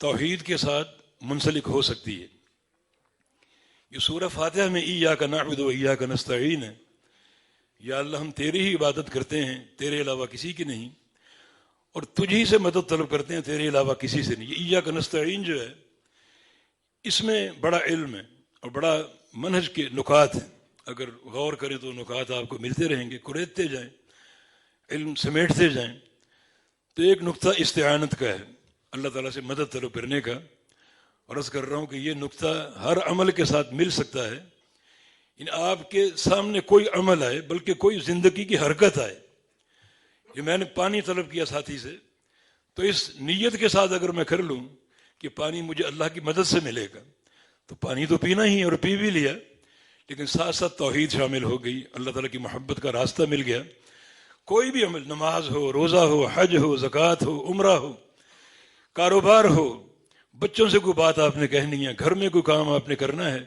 توحید کے ساتھ منسلک ہو سکتی ہے. یہ سورہ فاتحہ میں ایاک نعبد و ایاک نستعین ہے. یا اللہ ہم تیری ہی عبادت کرتے ہیں، تیرے علاوہ کسی کی نہیں، اور تجھ ہی سے مدد طلب کرتے ہیں، تیرے علاوہ کسی سے نہیں. یہ ایاک نستعین جو ہے اس میں بڑا علم ہے اور بڑا منہج کے نکات ہیں. اگر غور کریں تو نکات آپ کو ملتے رہیں گے، کریدتے جائیں، علم سمیٹتے جائیں. تو ایک نقطہ استعانت کا ہے، اللہ تعالیٰ سے مدد طلب کرنے کا. اور عرض کر رہا ہوں کہ یہ نقطہ ہر عمل کے ساتھ مل سکتا ہے. آپ کے سامنے کوئی عمل آئے بلکہ کوئی زندگی کی حرکت آئے. یہ میں نے پانی طلب کیا ساتھی سے، تو اس نیت کے ساتھ اگر میں کر لوں کہ پانی مجھے اللہ کی مدد سے ملے گا، تو پانی تو پینا ہی اور پی بھی لیا، لیکن ساتھ ساتھ توحید شامل ہو گئی، اللہ تعالیٰ کی محبت کا راستہ مل گیا. کوئی بھی عمل، نماز ہو، روزہ ہو، حج ہو، زکوٰۃ ہو، عمرہ ہو، کاروبار ہو، بچوں سے کوئی بات آپ نے کہنی ہے، گھر میں کوئی کام آپ نے کرنا ہے،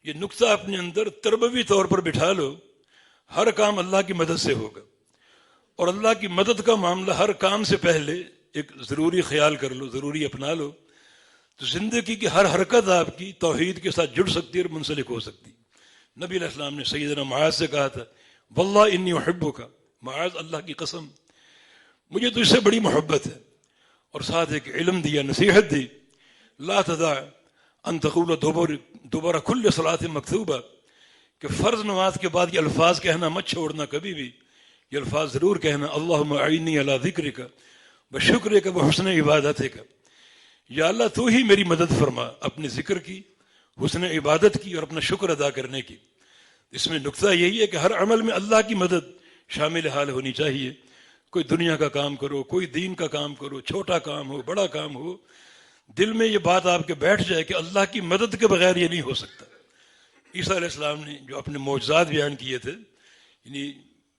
یہ نقطہ اپنے اندر تربوی طور پر بٹھا لو. ہر کام اللہ کی مدد سے ہوگا، اور اللہ کی مدد کا معاملہ ہر کام سے پہلے ایک ضروری خیال کر لو، ضروری اپنا لو. تو زندگی کی ہر حرکت آپ کی توحید کے ساتھ جڑ سکتی ہے اور منسلک ہو سکتی. نبی علیہ السلام نے سیدنا معاذ سے کہا تھا واللہ انی احبک، معاذ اللہ کی قسم مجھے تجھ سے بڑی محبت ہے. اور ساتھ ایک علم دیا، نصیحت دی، لا تدع ان تقول دوبارہ کل صلاۃ مکتوبہ، کہ فرض نماز کے بعد یہ الفاظ کہنا مت چھوڑنا کبھی بھی. یہ الفاظ ضرور کہنا، اللہم اعنی علی ذکرک وشکرک وحسن عبادتک. یا اللہ تو ہی میری مدد فرما اپنے ذکر کی، حسن عبادت کی اور اپنا شکر ادا کرنے کی. اس میں نقطہ یہی ہے کہ ہر عمل میں اللہ کی مدد شامل حال ہونی چاہیے. کوئی دنیا کا کام کرو، کوئی دین کا کام کرو، چھوٹا کام ہو بڑا کام ہو، دل میں یہ بات آپ کے بیٹھ جائے کہ اللہ کی مدد کے بغیر یہ نہیں ہو سکتا۔ عیسیٰ علیہ السلام نے جو اپنے معجزات بیان کیے تھے، یعنی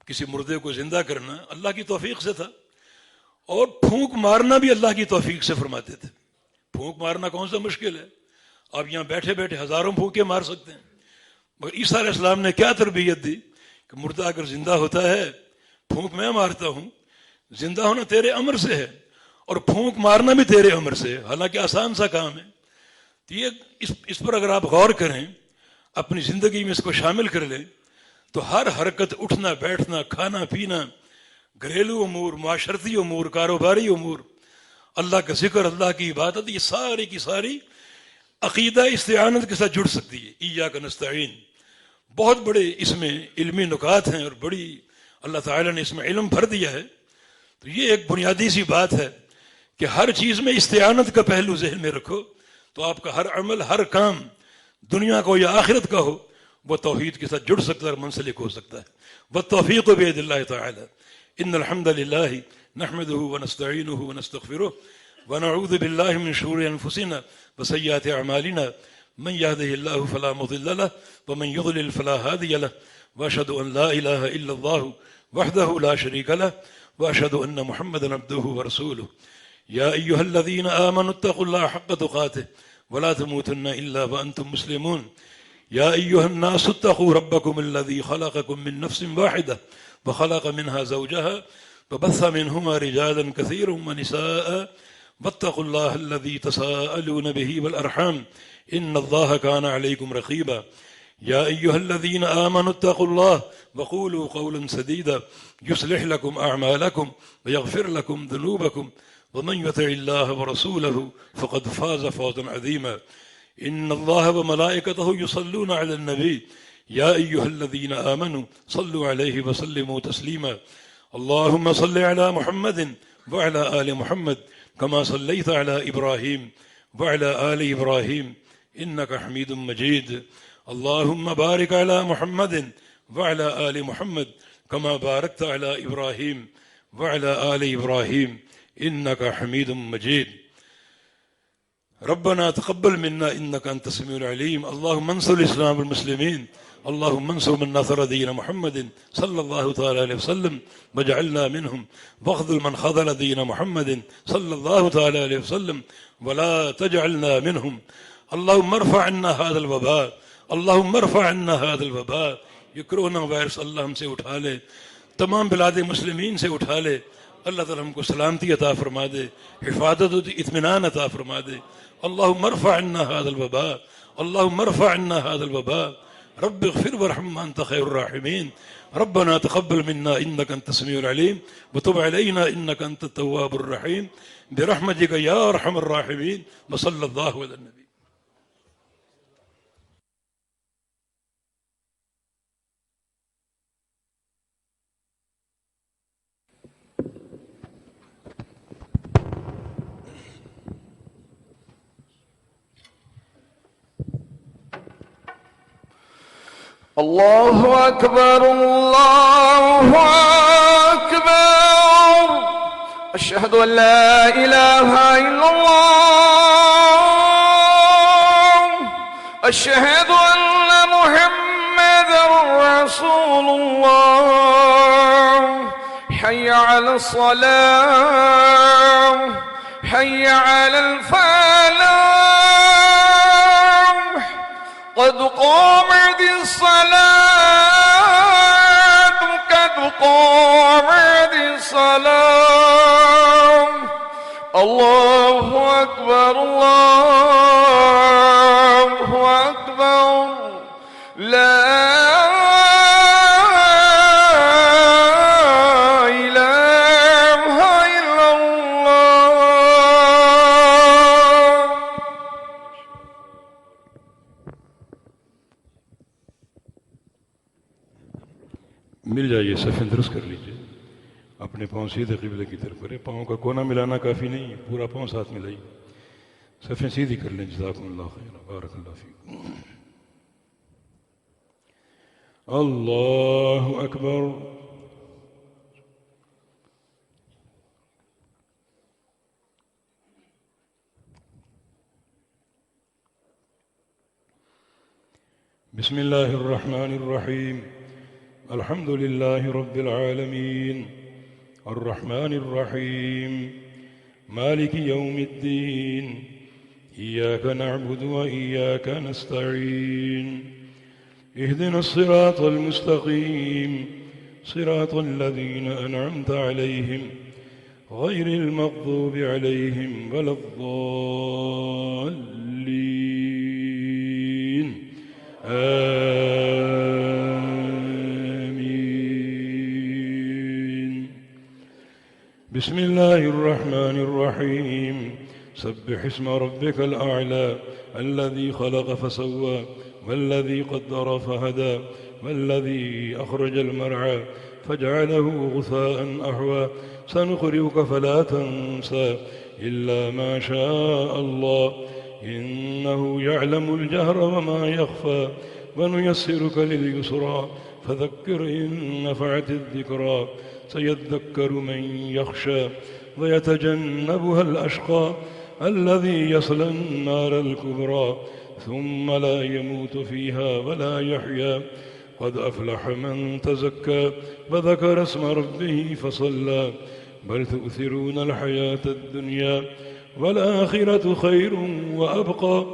کسی مردے کو زندہ کرنا اللہ کی توفیق سے تھا، اور پھونک مارنا بھی اللہ کی توفیق سے فرماتے تھے۔ پھونک مارنا کون سا مشکل ہے؟ آپ یہاں بیٹھے بیٹھے ہزاروں پھونکے مار سکتے ہیں، مگر عیسیٰ علیہ السلام نے کیا تربیت دی کہ مردہ اگر زندہ ہوتا ہے پھونک میں مارتا ہوں، زندہ ہونا تیرے امر سے ہے اور پھونک مارنا بھی تیرے امر سے ہے، حالانکہ آسان سا کام ہے۔ تو یہ اس پر اگر آپ غور کریں، اپنی زندگی میں اس کو شامل کر لیں، تو ہر حرکت، اٹھنا بیٹھنا، کھانا پینا، گھریلو امور، معاشرتی امور، کاروباری امور، اللہ کا ذکر، اللہ کی عبادت، یہ ساری کی ساری عقیدہ استعانت کے ساتھ جڑ سکتی ہے۔ ایاک نستعین، بہت بڑے اس میں علمی نکات ہیں اور بڑی اللہ تعالیٰ نے اس میں علم بھر دیا ہے۔ تو یہ ایک بنیادی سی بات ہے کہ ہر چیز میں استعانت کا پہلو ذہن میں رکھو، تو آپ کا ہر عمل، ہر کام، دنیا کا ہو یا آخرت کا ہو، وہ توحید کے ساتھ جڑ سکتا ہے اور منسلک ہو سکتا ہے۔ والتوفیق بید اللہ تعالی۔ ان الحمد للہ نحمده ونستعینه ونستغفره ونعوذ باللہ من شرور انفسنا وسیئات اعمالنا من يهده الله فلا مضل له ومن يضلل فلا هادي له واشهد ان لا اله الا الله وحده لا شريك له واشهد ان محمدا عبده ورسوله يا ايها الذين امنوا اتقوا الله حق تقاته ولا تموتن الا وانتم مسلمون يا ايها الناس اتقوا ربكم الذي خلقكم من نفس واحده وخلق منها زوجها وبث منهما رجالا كثيرا ونساء واتقوا الله الذي تساءلون به والأرحام إن الله كان عليكم رقيبا يا أيها الذين آمنوا اتقوا الله وقولوا قولا سديدا يصلح لكم أعمالكم ويغفر لكم ذنوبكم ومن يطع الله ورسوله فقد فاز فوزا عظيما إن الله وملائكته يصلون على النبي يا أيها الذين آمنوا صلوا عليه وسلموا تسليما اللهم صل على محمد وعلى آل محمد كما صليت على إبراهيم وعلى آل إبراهيم إنك حميد مجيد اللهم بارك على محمد وعلى آل محمد كما باركت على إبراهيم وعلى آل إبراهيم إنك حميد مجيد ربنا تقبل منا إنك أنت السميع العليم اللهم انصر الإسلام والمسلمين اللهم انصر من نصر دين محمد صلى الله تعالى عليه وسلم واجعلنا منهم واخذل من خذل دين محمد صلى الله تعالى عليه وسلم ولا تجعلنا منهم اللهم ارفع عنا هذا الوباء اللهم ارفع عنا هذا الوباء یہ کرونا وائرس اللہ ہم سے اٹھا لے، تمام بلاد مسلمین سے اٹھا لے، اللہ تعالیٰ ہم کو سلامتی عطا فرما دے، حفاظت و اطمینان عطا فرما دے۔ اللهم ارفع عنا هذا الوباء اللهم ارفع عنا هذا الوباء رب اغفر وارحم انت خير الراحمين ربنا تقبل منا انك انت السميع العليم وتب علينا انك انت التواب الرحيم برحمتك يا ارحم الراحمين وصلى الله على النبي۔ الله أكبر الله أكبر أشهد أن لا إله إلا الله أشهد أن محمدا رسول الله حي على الصلاة حي على الفلاح قد قامت الصلاة قد قامت الصلاة الله أكبر الله أكبر لا إله إلا الله۔ مل جائیے، صفیں درست کر لیجیے، اپنے پاؤں سیدھے قبلے کی طرف کریں، پاؤں کا کونا ملانا کافی نہیں ہے، پورا پاؤں ساتھ ملائیے، صفیں سیدھی کر لیں۔ جزاکم اللہ خیر، بارک اللہ فیکم۔ اللہ اکبر۔ بسم الله الرحمن الرحيم. الحمد لله رب العالمين الرحمن الرحيم مالك يوم الدين إياك نعبد وإياك نستعين اهدنا الصراط المستقيم صراط الذين أنعمت عليهم غير المغضوب عليهم ولا الضالين آمين. بسم الله الرحمن الرحيم. سبح اسم ربك الأعلى الذي خلق فسوى والذي قدر فهدى والذي أخرج المرعى فجعله غثاء أحوى سنقرئك فلا تنسى إلا ما شاء الله إنه يعلم الجهر وما يخفى ونيسرك لليسرى فذكر إن نفعت الذكرى سيذكر من يخشى ويتجنبها الأشقى الذي يصلى النار الكبرى ثم لا يموت فيها ولا يحيا قد أفلح من تزكى وذكر اسم ربه فصلى بل تؤثرون الحياة الدنيا والآخرة خير وأبقى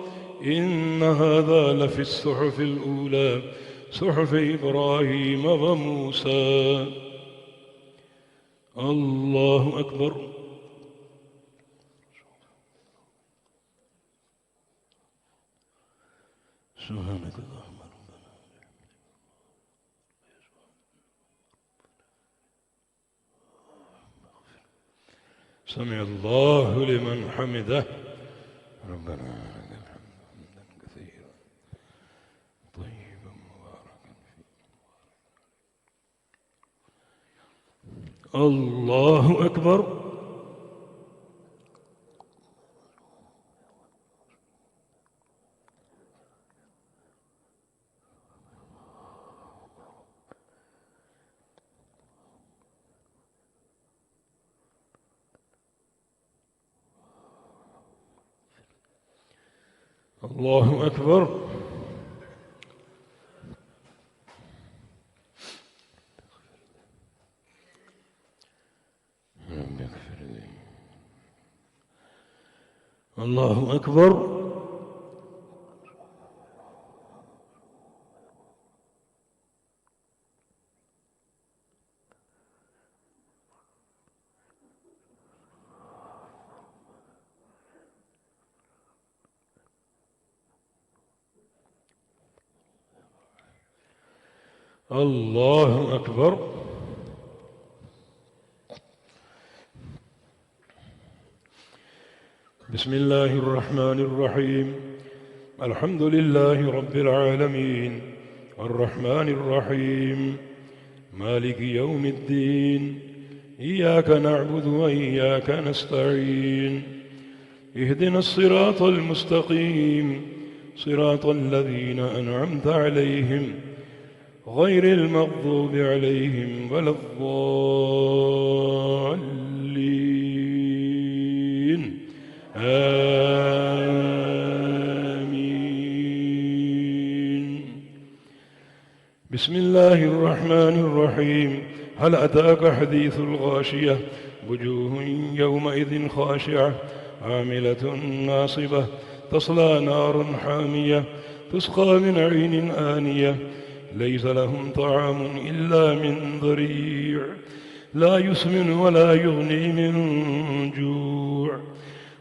إن هذا لفي الصحف الأولى صحف إبراهيم وموسى. الله أكبر. سبحانك اللهم ربنا سمع الله لمن حمده ربنا لك الحمد حمدا كثيرا طيبا مباركا فيه. الله أكبر. الله أكبر. الله أكبر. الله أكبر. بسم الله الرحمن الرحيم. الحمد لله رب العالمين الرحمن الرحيم مالك يوم الدين إياك نعبد وإياك نستعين اهدنا الصراط المستقيم صراط الذين أنعمت عليهم غير المغضوب عليهم ولا الضالين آمين. بسم الله الرحمن الرحيم. هل أتاك حديث الغاشية وجوه يومئذ خاشعة عاملة ناصبة تصلى نارا حامية تسقى من عين آنية ليس لهم طعام إلا من ضريع لا يسمن ولا يغني من جوع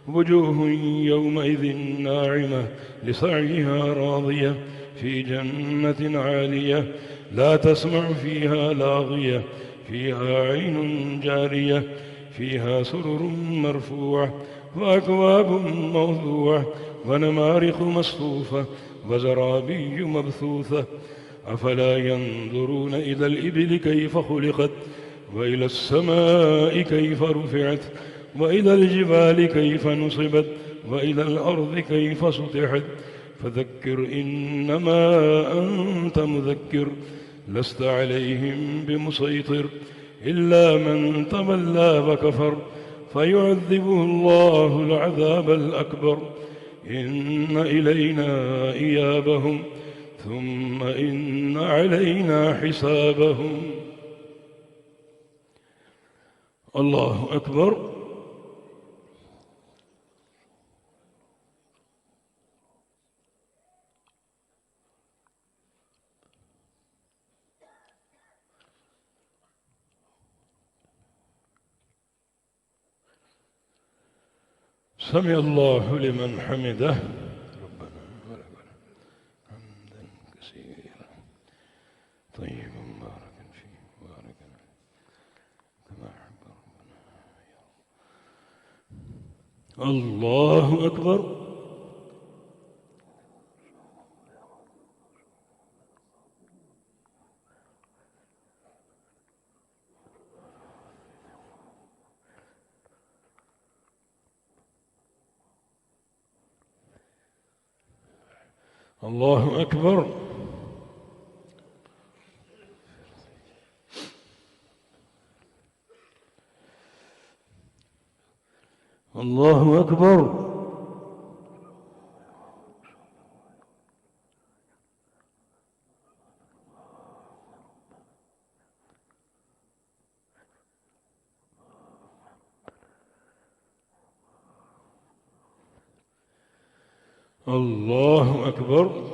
وجوه يومئذ ناعمة لسعيها راضية في جنة عالية لا تسمع فيها لاغية فيها عين جارية فيها سرر مرفوعة وأكواب موضوعة ونمارق مصفوفة وزرابي مبثوثة أفلا ينظرون إلى الإبل كيف خلقت وإلى السماء كيف رفعت وإلى الجبال كيف نصبت وإلى الأرض كيف سطحت فذكر إنما أنت مذكر لست عليهم بمسيطر إلا من تولى وكفر فيعذبه الله العذاب الأكبر إن إلينا إيابهم ثم إن علينا حسابهم. الله أكبر. سمع الله لمن حمده. ربنا ولك حمدا كثيرا طيبا مباركا فيه وبارك كما أحب ربنا. الله أكبر. الله أكبر. الله أكبر. الله أكبر.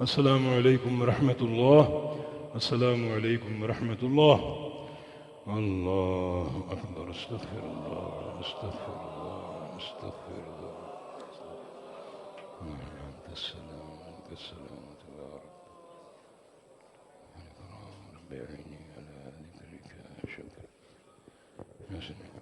السلام عليكم ورحمة الله. السلام عليكم ورحمة الله. الله أكبر. استغفر الله استغفر الله استغفر الله. أنت السلام أنت السلام تبارك رب يعيني على ذكرك شكرا.